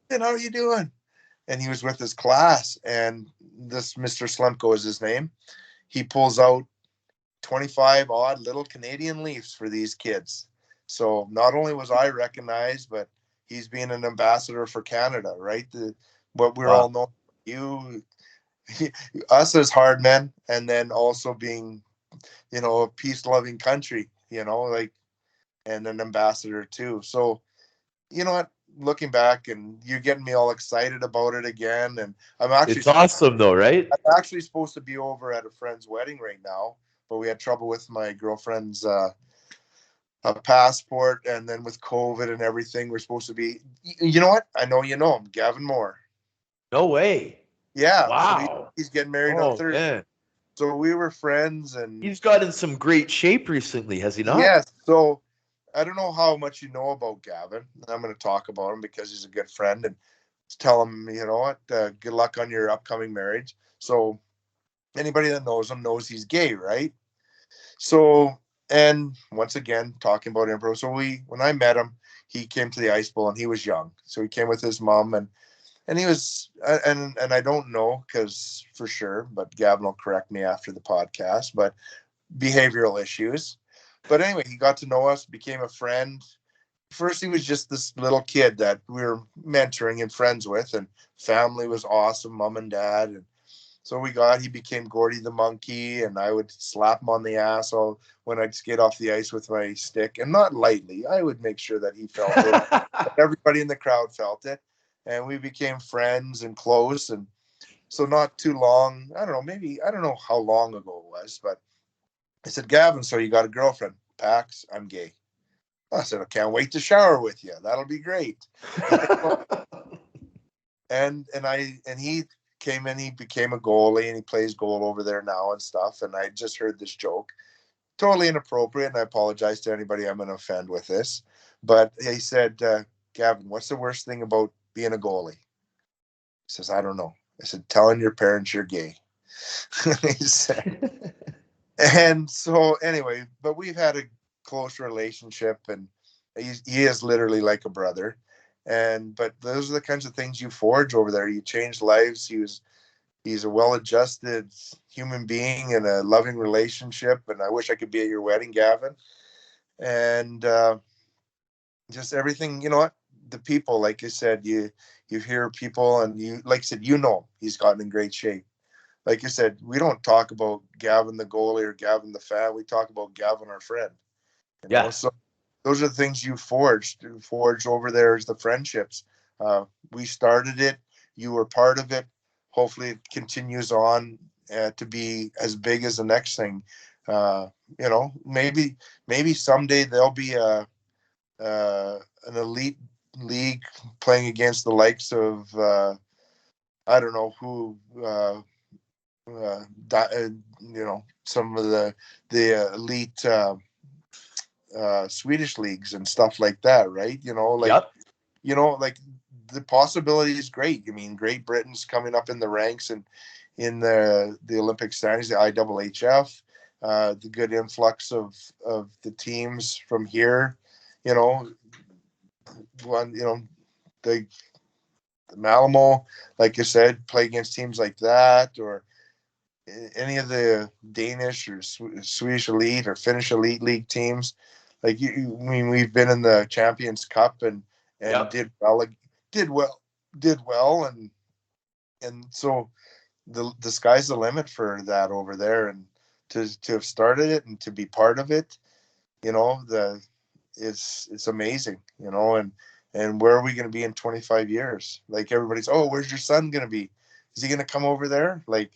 and how are you doing? And he was with his class, and this Mr. Slemko is his name. He pulls out 25 odd little Canadian Leafs for these kids. So not only was I recognized, but he's being an ambassador for Canada, right? What we're all known, us as hard men, and then also being, you know, a peace-loving country, you know, like, and an ambassador too. So, you know what? Looking back, and you're getting me all excited about it again, and It's awesome though, right? I'm actually supposed to be over at a friend's wedding right now, but we had trouble with my girlfriend's passport, and then with COVID and everything, we're supposed to be. You know what? I know you know him, Gavin Moore. No way. Yeah. Wow. So he's getting married on Oh, Thursday. man. So we were friends, and He's got in some great shape recently, has he not? yes. So I don't know how much you know about Gavin. I'm going to talk about him because he's a good friend, and tell him, you know what, good luck on your upcoming marriage. So anybody that knows him knows he's gay, right? So, and once again, talking about improv. So when I met him, he came to the Ice Bowl, and he was young. So he came with his mom, and he was, and I don't know, because for sure, but Gavin will correct me after the podcast, but behavioral issues. But anyway, he got to know us, became a friend. First, he was just this little kid that we were mentoring and friends with, and family was awesome, mom and dad. And so he became Gordy the monkey, and I would slap him on the ass when I'd skate off the ice with my stick, and not lightly. I would make sure that he felt it. Everybody in the crowd felt it. And we became friends and close. And so not too long, I don't know how long ago it was, but I said, Gavin, so you got a girlfriend? Pax, I'm gay. I said, I can't wait to shower with you. That'll be great. and he came in, he became a goalie, and he plays goal over there now and stuff. And I just heard this joke, totally inappropriate, and I apologize to anybody I'm going to offend with this. But he said, Gavin, what's the worst thing about being a goalie? He says, I don't know. I said, telling your parents you're gay. He said, and so anyway, but we've had a close relationship, and he is literally like a brother. But those are the kinds of things you forge over there. You change lives. He's a well-adjusted human being in a loving relationship, and I wish I could be at your wedding, Gavin. And just everything, you know what? The people, like I said, you hear people, and you, like I said, you know, he's gotten in great shape. Like I said, we don't talk about Gavin the goalie or Gavin the fan. We talk about Gavin, our friend. You know? So those are the things you forged over there, is the friendships. We started it. You were part of it. Hopefully it continues on to be as big as the next thing. You know, maybe someday there'll be an elite league playing against the likes of, I don't know who, you know, some of the elite Swedish leagues and stuff like that, right? You know, like, you know, like the possibility is great. I mean, Great Britain's coming up in the ranks, and in the Olympic standings, the IHF, the good influx of the teams from here, you know, the Malamo, like you said, play against teams like that, or any of the Danish or Swedish elite or Finnish elite league teams. Like I mean, we've been in the Champions Cup and did well, and so the sky's the limit for that over there, and to have started it and to be part of it, you know, it's amazing, you know, and where are we going to be in 25 years? Like everybody's, oh, where's your son going to be? Is he going to come over there? Like,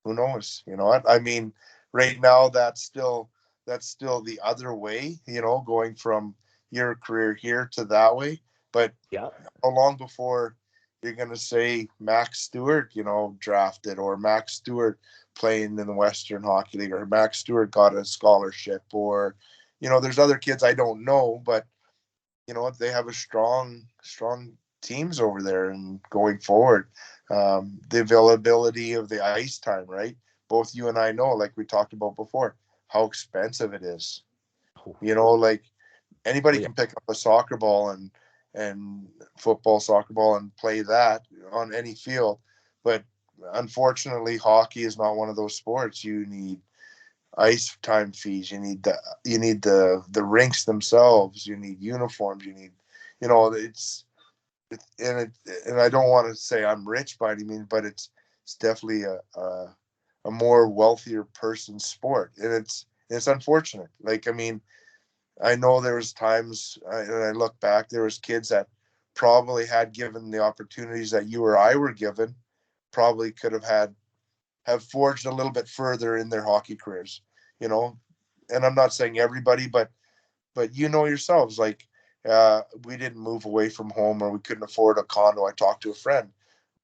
who knows? You know what? I mean, right now that's still the other way, you know, going from your career here to that way. But Yeah. how long before you're going to say Max Stewart, you know, drafted, or Max Stewart playing in the Western Hockey League, or Max Stewart got a scholarship, or, you know, there's other kids I don't know, but you know what, they have a strong teams over there and going forward. The availability of the ice time, right? Both you and I know, like we talked about before, how expensive it is. You know, like anybody can pick up a soccer ball and football, soccer ball, and play that on any field. But unfortunately, hockey is not one of those sports. You need ice time fees. You need the rinks themselves. You need uniforms. You need, you know, and I don't want to say I'm rich by any means, but it's definitely a more wealthier person's sport, and it's unfortunate. Like, I mean, I know there was times, and I look back, there was kids that probably had given the opportunities that you or I were given, probably could have forged a little bit further in their hockey careers, you know. And I'm not saying everybody, but you know yourselves, like, we didn't move away from home, or we couldn't afford a condo. I talked to a friend,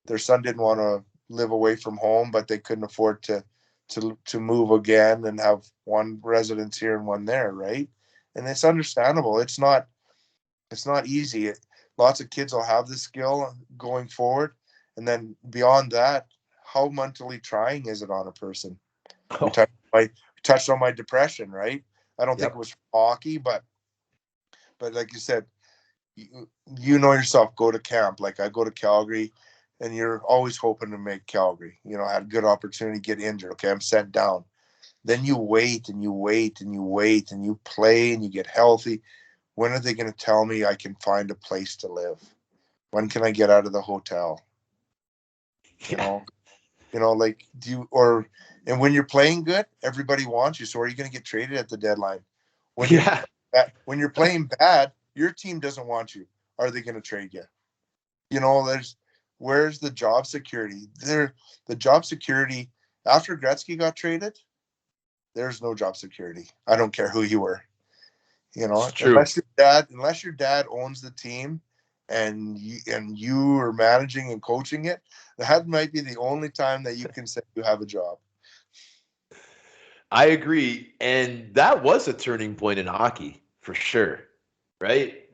their son didn't want to live away from home, but they couldn't afford to move again and have one residence here and one there, right? And it's understandable. It's not easy. Lots of kids will have the skill going forward, and then beyond that, how mentally trying is it on a person? We touched on my depression, right? I don't think it was hockey, but like you said, you know yourself, go to camp. Like, I go to Calgary, and you're always hoping to make Calgary. You know, I had a good opportunity, get injured. Okay, I'm sent down. Then you wait and you wait and you wait and you play and you get healthy. When are they going to tell me I can find a place to live? When can I get out of the hotel? You know, like, and when you're playing good, everybody wants you. So are you going to get traded at the deadline? When you're playing bad, your team doesn't want you. Are they going to trade you? You know, where's the job security? The job security after Gretzky got traded, there's no job security. I don't care who you were. You know, unless your dad owns the team and you are managing and coaching it, that might be the only time that you can say you have a job. I agree, and that was a turning point in hockey for sure, right?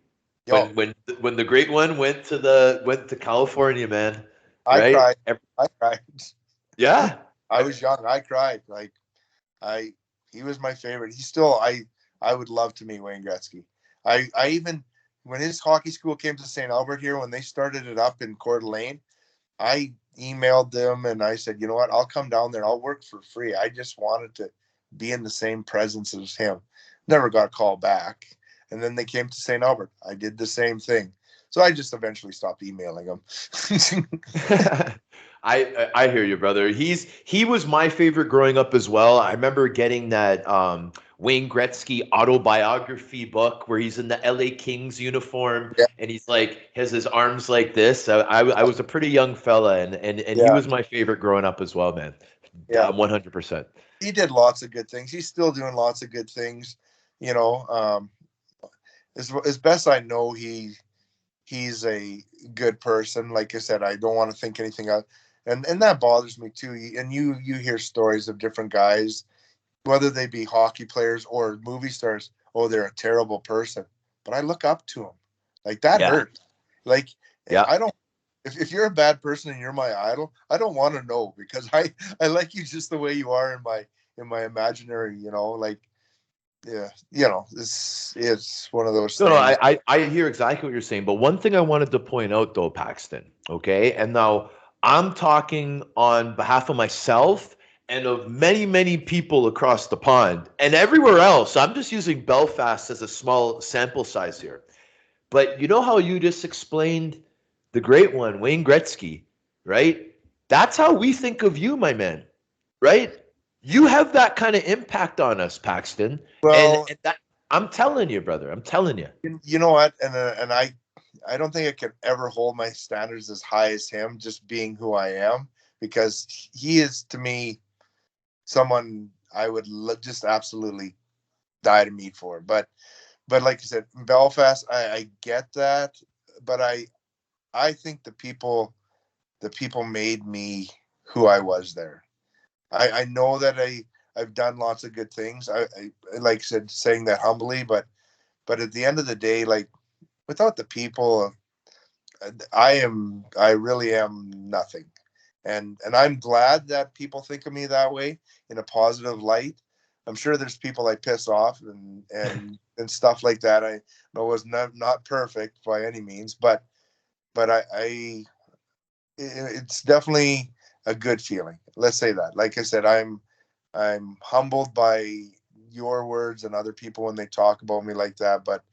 When the great one went to California, man. Right? I cried. Yeah. I was young. I cried. Like, he was my favorite. I would love to meet Wayne Gretzky. I even, when his hockey school came to St. Albert here, when they started it up in Coeur d'Alene, I emailed them and I said, you know what, I'll come down there. I'll work for free. I just wanted to be in the same presence as him. Never got called back. And then they came to St. Albert. I did the same thing. So I just eventually stopped emailing them. I hear you, brother. He was my favorite growing up as well. I remember getting that Wayne Gretzky autobiography book where he's in the LA Kings uniform and he's like has his arms like this. I was a pretty young fella and he was my favorite growing up as well, man. Yeah, 100%. He did lots of good things. He's still doing lots of good things. You know, as best I know, he's a good person. Like I said, I don't want to think anything of, and that bothers me too. And you hear stories of different guys, whether they be hockey players or movie stars. Oh, they're a terrible person. But I look up to them. Like, that hurt. Like, I don't. if you're a bad person and you're my idol, I don't want to know, because I like you just the way you are in my imaginary, like, yeah, it's one of those No, no, things. I hear exactly what you're saying. But one thing I wanted to point out, though, Paxton, okay? And now I'm talking on behalf of myself and of many, many people across the pond and everywhere else. I'm just using Belfast as a small sample size here. But you know how you just explained the great one, Wayne Gretzky, right? That's how we think of you, my man, right? You have that kind of impact on us, Paxton. Well, And that, I'm telling you, brother, I'm telling you. you know what, and I don't think I could ever hold my standards as high as him, just being who I am, because he is, to me, someone I would just absolutely die to meet for. But like I said, in Belfast, I get that, but I think the people made me who I was there. I know that I've done lots of good things. I like I said, saying that humbly, but at the end of the day, like, without the people, I really am nothing. And I'm glad that people think of me that way, in a positive light. I'm sure there's people I piss off and stuff like that. I was not perfect by any means, but it's definitely a good feeling. Let's say that. Like I said, I'm humbled by your words and other people when they talk about me like that, but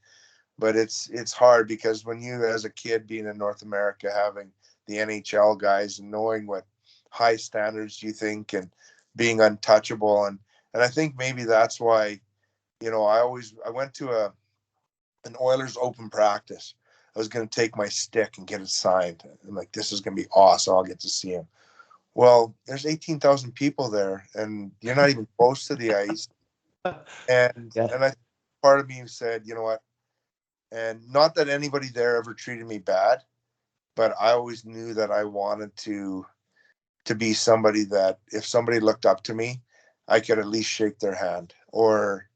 it's hard, because when you, as a kid, being in North America, having the NHL guys and knowing what high standards you think, and being untouchable, and I think maybe that's why, I went to an Oilers open practice. I was going to take my stick and get it signed. I'm like, this is going to be awesome. I'll get to see him. Well, there's 18,000 people there, and you're not even close to the ice. And Yeah. I, part of me said, you know what? And not that anybody there ever treated me bad, but I always knew that I wanted to be somebody that, if somebody looked up to me, I could at least shake their hand. Or,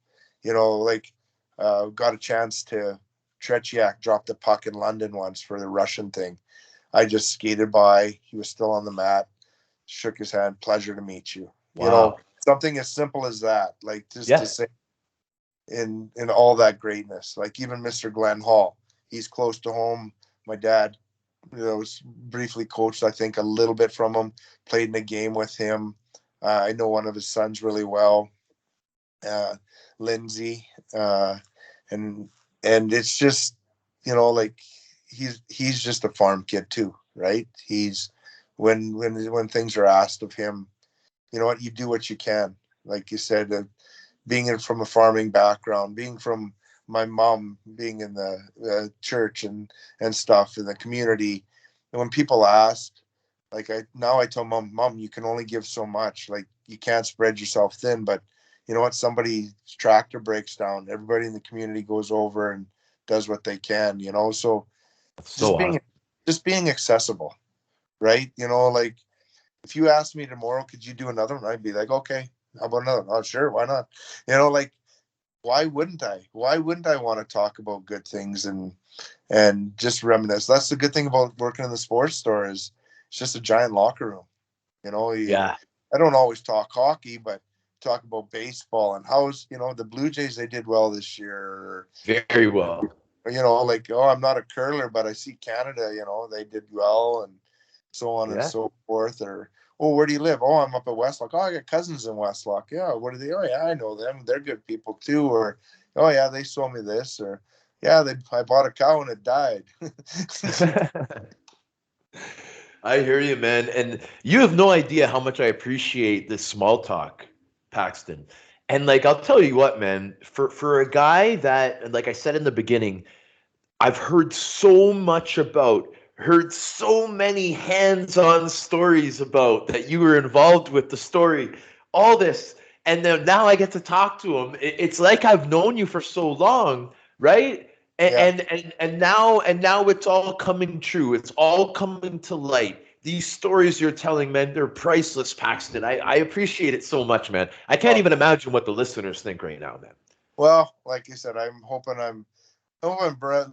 like, got a chance to, Tretiak dropped the puck in London once for the Russian thing. I just skated by. He was still on the mat, shook his hand. Pleasure to meet you. Wow. Something as simple as that, like, just Yeah. to say, in all that greatness. Like, even Mr. Glenn Hall, he's close to home. My dad, was briefly coached, I think, a little bit from him, played in a game with him. I know one of his sons really well, Lindsay, and it's just, like, he's just a farm kid too, right? He's, when things are asked of him, you know what, you do what you can. Like you said, being from a farming background, being from my mom, being in the church and stuff in the community. And when people ask, like, I tell mom, you can only give so much. Like, you can't spread yourself thin. But you know what? Somebody's tractor breaks down. Everybody in the community goes over and does what they can. So So awesome. just being accessible, right? Like, if you asked me tomorrow, could you do another one? I'd be like, okay, how about another one? Oh, sure, why not? Like, why wouldn't I? Why wouldn't I want to talk about good things and just reminisce? That's the good thing about working in the sports store, is it's just a giant locker room. Yeah. I don't always talk hockey, but talk about baseball and how's, the Blue Jays, they did well this year. Very well. Like, oh, I'm not a curler, but I see Canada, they did well, and so on and Yeah. so forth. Or, oh, where do you live? Oh, I'm up at Westlock. Oh, I got cousins in Westlock. Yeah, what are they? Oh, yeah, I know them. They're good people too. Or, oh, yeah, they sold me this. Or, yeah, I bought a cow and it died. I hear you, man. And you have no idea how much I appreciate this small talk, Paxton. And like, I'll tell you what, man, for a guy that, and like I said in the beginning, I've heard so much about, heard so many hands-on stories about that you were involved with the story, all this. And then now I get to talk to him. It's like I've known you for so long, right? Yeah. And now it's all coming true. It's all coming to light. These stories you're telling, man, they're priceless, Paxton. I appreciate it so much, man. I can't even imagine what the listeners think right now, man. Well, like you said, I'm hoping I'm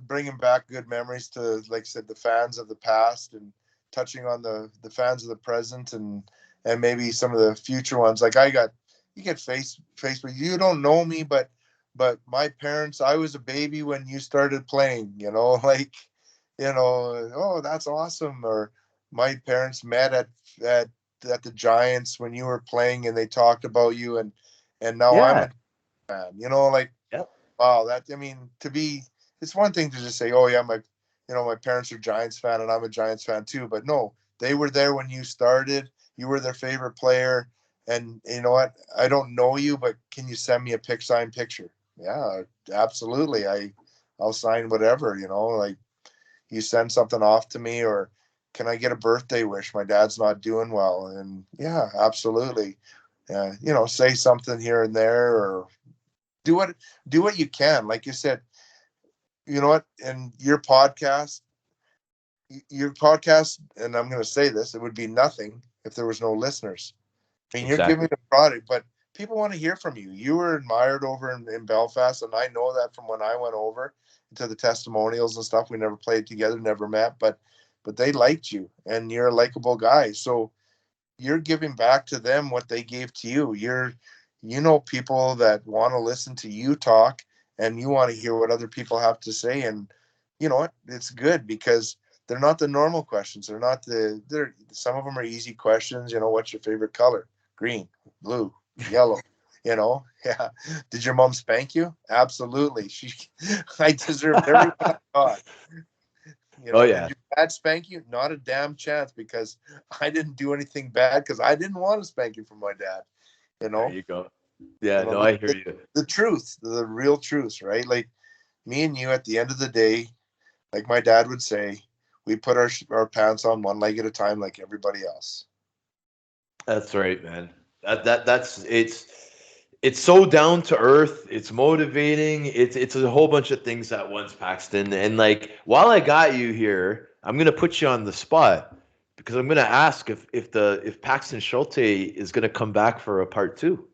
bringing back good memories to, like I said, the fans of the past, and touching on the fans of the present and maybe some of the future ones. Like you get Facebook. You don't know me, but my parents, I was a baby when you started playing, like, oh, that's awesome. Or my parents met at the Giants when you were playing and they talked about you and now I'm a fan, like, Yep. wow, it's one thing to just say, oh yeah, my parents are Giants fan and I'm a Giants fan too, but no, they were there when you started. You were their favorite player. And you know what? I don't know you, but can you send me a signed picture? Yeah, absolutely. I'll sign whatever, like you send something off to me, or can I get a birthday wish? My dad's not doing well. And yeah, absolutely. Say something here and there, or do what you can. Like you said, you know what? And your podcast, and I'm going to say this, it would be nothing if there was no listeners. I mean, you're giving a product, but people want to hear from you. You were admired over in Belfast, and I know that from when I went over to the testimonials and stuff. We never played together, never met, but they liked you, and you're a likable guy. So you're giving back to them what they gave to you. People that want to listen to you talk, and you want to hear what other people have to say. And you know what? It's good because they're not the normal questions. Some of them are easy questions. What's your favorite color? Green, blue, yellow, yeah. Did your mom spank you? Absolutely. I deserved every one I got. Oh, yeah. Did your dad spank you? Not a damn chance, because I didn't do anything bad, because I didn't want to spank you from my dad. There you go. Yeah, no, I hear you. The truth, the real truth, right? Like me and you, at the end of the day, like my dad would say, we put our pants on one leg at a time, like everybody else. That's right, man. It's so down to earth. It's motivating. It's a whole bunch of things at once, Paxton. And like, while I got you here, I'm gonna put you on the spot because I'm gonna ask if Paxton Schulte is gonna come back for a part 2.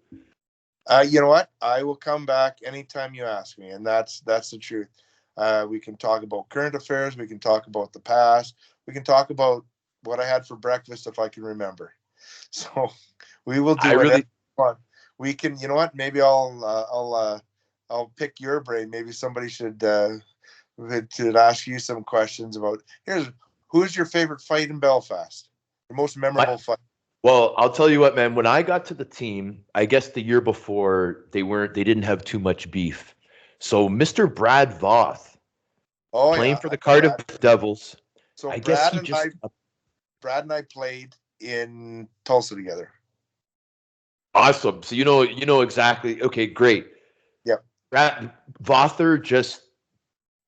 You know what? I will come back anytime you ask me, and that's the truth. We can talk about current affairs. We can talk about the past. We can talk about what I had for breakfast if I can remember. So we will do whatever we want. We can. You know what? Maybe I'll pick your brain. Maybe somebody should ask you some questions about. Who's your favorite fight in Belfast? The most memorable fight. Well, I'll tell you what, man. When I got to the team, I guess the year before they didn't have too much beef. So Mr. Brad Voth, playing for the Cardiff Devils. So I Brad guess Brad and I played in Tulsa together. Awesome. So you know exactly. Okay, great. Yep. Brad Vother just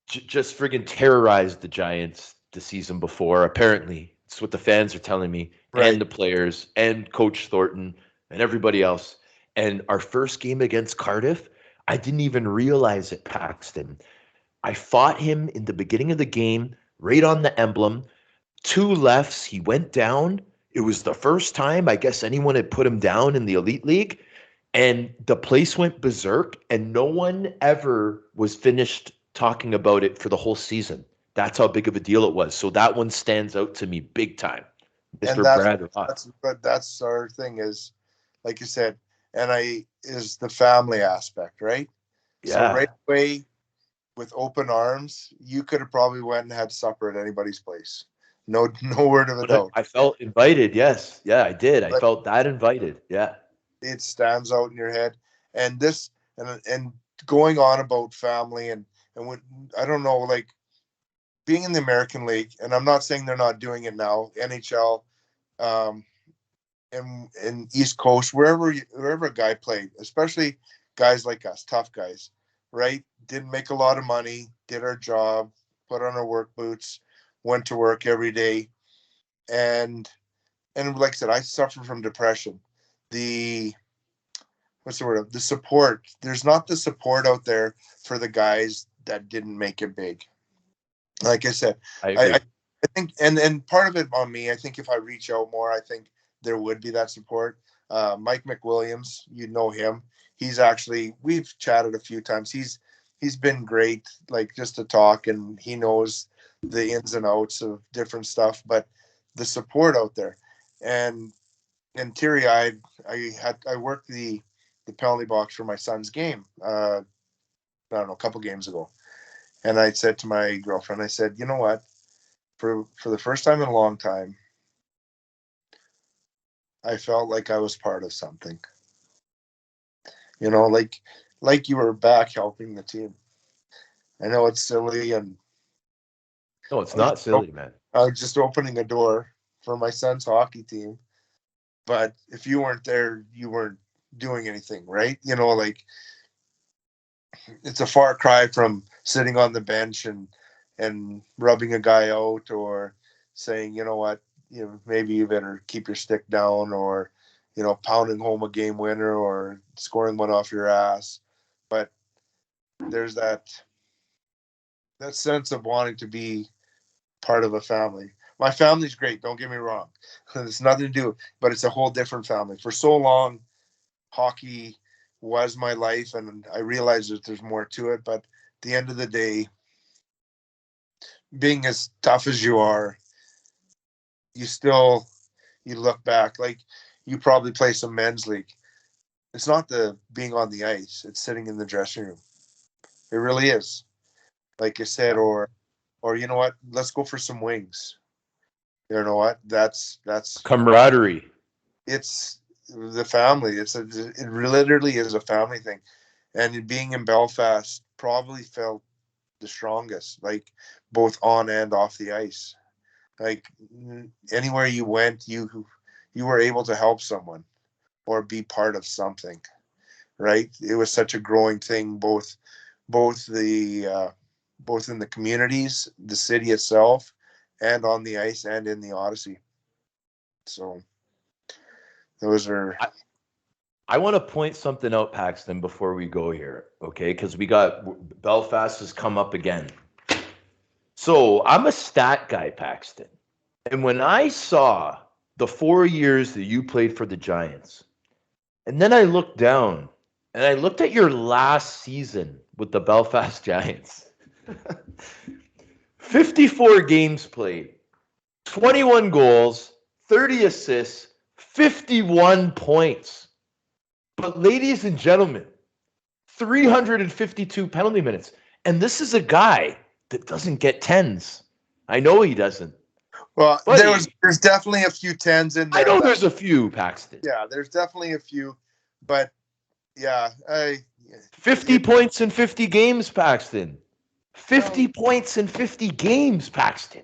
friggin' terrorized the Giants the season before. Apparently, it's what the fans are telling me, Right. and the players, and Coach Thornton, and everybody else. And our first game against Cardiff, I didn't even realize it, Paxton. I fought him in the beginning of the game, right on the emblem. 2 lefts, he went down. It was the first time, I guess, anyone had put him down in the Elite League. And the place went berserk, and no one ever was finished talking about it for the whole season. That's how big of a deal it was. So that one stands out to me big time. Mr. Brad. That's our thing is, like you said, is the family aspect, right? Yeah. So right away, with open arms, you could have probably went and had supper at anybody's place. No word of a doubt. I felt invited. Yes. Yeah, I did. I felt that invited. Yeah. It stands out in your head. And this, and going on about family and when, I don't know, like being in the American League, and I'm not saying they're not doing it now, NHL, in East Coast, wherever a guy played, especially guys like us, tough guys, right? Didn't make a lot of money, did our job, put on our work boots, went to work every day. And like I said, I suffer from depression. The support. There's not the support out there for the guys that didn't make it big. Like I said, I think, and part of it on me, I think if I reach out more, I think there would be that support. Mike McWilliams, you know him. We've chatted a few times. He's been great, like just to talk, and he knows the ins and outs of different stuff. But the support out there. And teary-eyed, I worked the penalty box for my son's game. I don't know, a couple games ago, and I said to my girlfriend, I said, you know what, for the first time in a long time, I felt like I was part of something. You know, like you were back helping the team. I know it's silly, and No, it's not silly, man. I was just opening a door for my son's hockey team. But if you weren't there, you weren't doing anything, right? You know, like, it's a far cry from sitting on the bench and rubbing a guy out, or saying, you know what, maybe you better keep your stick down, or, pounding home a game winner or scoring one off your ass. But there's that sense of wanting to be part of a family. My family's great, don't get me wrong. It's nothing to do, but it's a whole different family. For so long, hockey was my life, and I realized that there's more to it. But at the end of the day, being as tough as you are, you look back, like, you probably play some men's league. It's not the being on the ice, it's sitting in the dressing room. It really is. Like I said, or you know what, let's go for some wings. You know what, that's Camaraderie. It's the family. It literally is a family thing. And being in Belfast probably felt the strongest, like, both on and off the ice. Like, anywhere you went, you were able to help someone or be part of something, right? It was such a growing thing, both in the communities, the city itself, and on the ice and in the Odyssey. So those are. I want to point something out, Paxton, before we go here, okay? Because we got Belfast has come up again. So I'm a stat guy, Paxton. And when I saw the 4 years that you played for the Giants, and then I looked down and I looked at your last season with the Belfast Giants, 54 games played, 21 goals, 30 assists, 51 points. But ladies and gentlemen, 352 penalty minutes. And this is a guy that doesn't get tens. I know he doesn't. Well, But there's definitely a few tens in there. I know there's a few, Paxton. Yeah, there's definitely a few. But, yeah, 50 points in 50 games, Paxton. 50 points in 50 games, Paxton.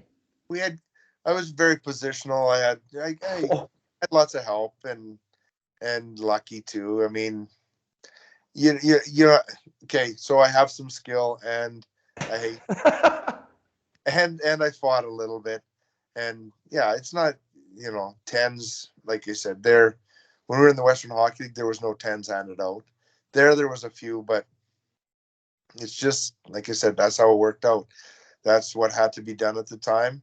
I was very positional. I had lots of help and lucky too. I mean, you okay, so I have some skill, and I and I fought a little bit. And yeah, it's not, tens, like you said, when we were in the Western Hockey League, there was no tens handed out. There was a few, but it's just, like I said, that's how it worked out. That's what had to be done at the time.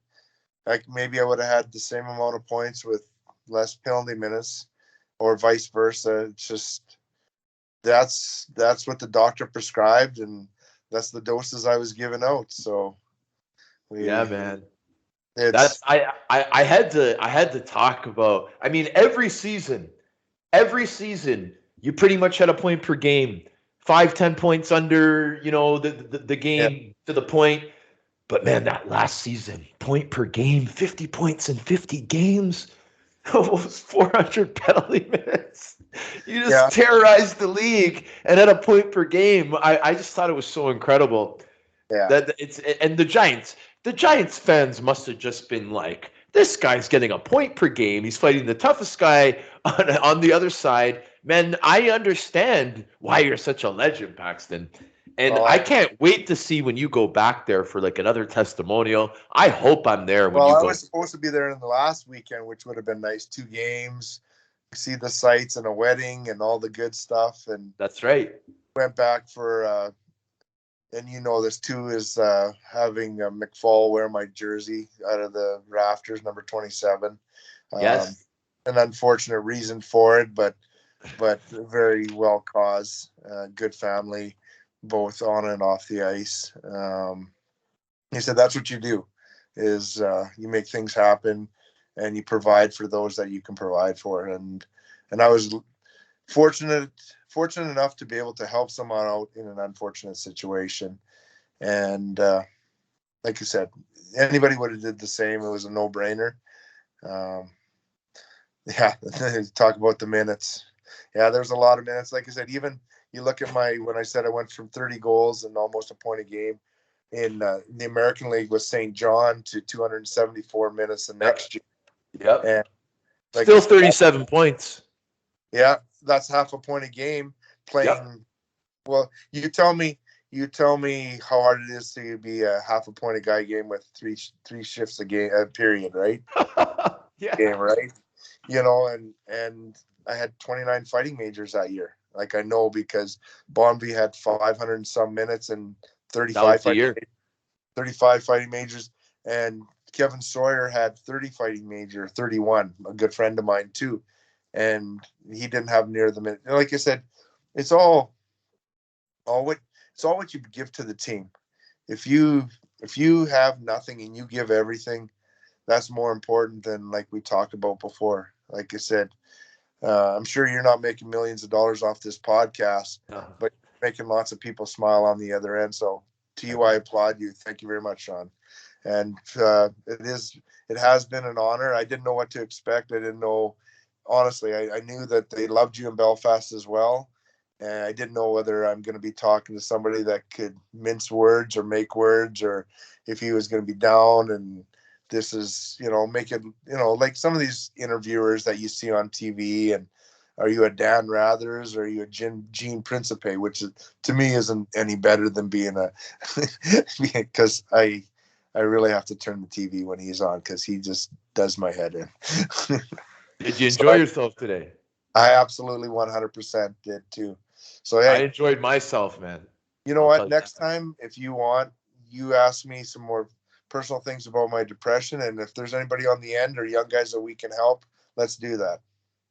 Like, maybe I would have had the same amount of points with less penalty minutes, or vice versa. It's just, that's what the doctor prescribed, and that's the doses I was giving out. So yeah, man. It's I had to talk about. I mean, every season, you pretty much had a point per game, 5-10 points under, the game to the point. But man, that last season, point per game, 50 points in 50 games, almost 400 penalty minutes. You just terrorized the league and at a point per game. I just thought it was so incredible. Yeah. That and the Giants fans must have just been like, this guy's getting a point per game. He's fighting the toughest guy on the other side. Man, I understand why you're such a legend, Paxton. And I can't wait to see when you go back there for like another testimonial. I hope I'm there when you go. I was supposed to be there in the last weekend, which would have been nice. 2 games, see the sights and a wedding and all the good stuff. And that's right. Went back for, and this too, is having McFall wear my jersey out of the rafters, number 27. Yes. An unfortunate reason for it, but very well caused. Good family, both on and off the ice. He said that's what you do, is you make things happen, and you provide for those that you can provide for. And I was fortunate enough to be able to help someone out in an unfortunate situation. And like I said, anybody would have did the same. It was a no-brainer. Yeah, talk about the minutes. Yeah, there's a lot of minutes. Like I said, even you look at when I said I went from 30 goals and almost a point a game in the American League with St. John to 274 minutes the next year. Yep. And like still 37 points. Yeah, that's half a point a game playing. Yep. Well, you tell me how hard it is to be a half a point a guy game with three shifts a game period, right? Yeah. Game, right? You know, and I had 29 fighting majors that year. Like I know because Bonby had 500 and some minutes and 35 fighting majors, and Kevin Sawyer had 31, a good friend of mine too, and he didn't have near the minute. Like I said, it's all what you give to the team. If you have nothing and you give everything, that's more important than like we talked about before. Like I said, I'm sure you're not making millions of dollars off this podcast, but making lots of people smile on the other end. So to you, I applaud you. Thank you very much, Sean. And it has been an honor. I didn't know what to expect. I didn't know, honestly, I knew that they loved you in Belfast as well. And I didn't know whether I'm going to be talking to somebody that could mince words or make words, or if he was going to be down. And this is, make it, like some of these interviewers that you see on TV, and are you a Dan Rathers or are you a Gene Principe, which is, to me isn't any better than being because I really have to turn the TV when he's on because he just does my head in. Did you enjoy yourself today? I absolutely 100% did too. So hey, I enjoyed myself, man. You know what? Next time, if you want, you ask me some more personal things about my depression, and if there's anybody on the end or young guys that we can help, let's do that.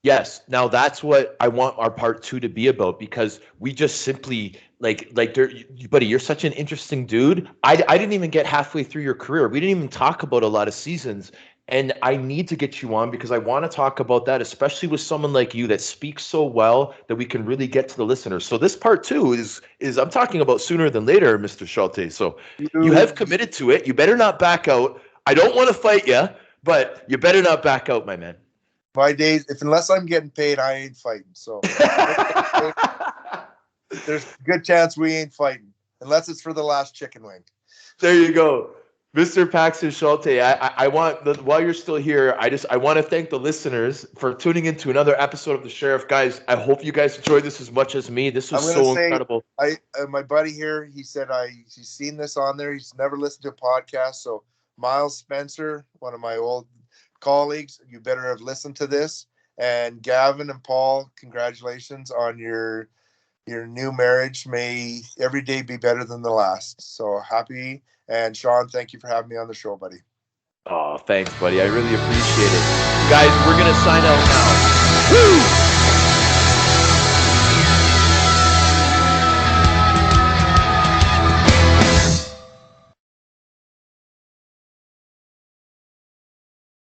Yes. Now that's what I want our part 2 to be about, because we just simply like buddy, you're such an interesting dude. I didn't even get halfway through your career. We didn't even talk about a lot of seasons. And I need to get you on because I want to talk about that, especially with someone like you that speaks so well that we can really get to the listeners. So this part 2 is I'm talking about sooner than later, Mr. Schulte. So you have committed to it. You better not back out. I don't want to fight you, but you better not back out, my man. My days, unless I'm getting paid, I ain't fighting. So there's a good chance we ain't fighting unless it's for the last chicken wing. There you go. Mr. Paxton Schulte, I want, while you're still here, I want to thank the listeners for tuning into another episode of The Sheriff. Guys, I hope you guys enjoyed this as much as me. This was so incredible. My buddy here, he said he's seen this on there. He's never listened to a podcast. So Miles Spencer, one of my old colleagues, you better have listened to this. And Gavin and Paul, congratulations on your new marriage. May every day be better than the last. So happy. And Sean, thank you for having me on the show, buddy. Oh, thanks, buddy. I really appreciate it. Guys, we're going to sign out now. Woo!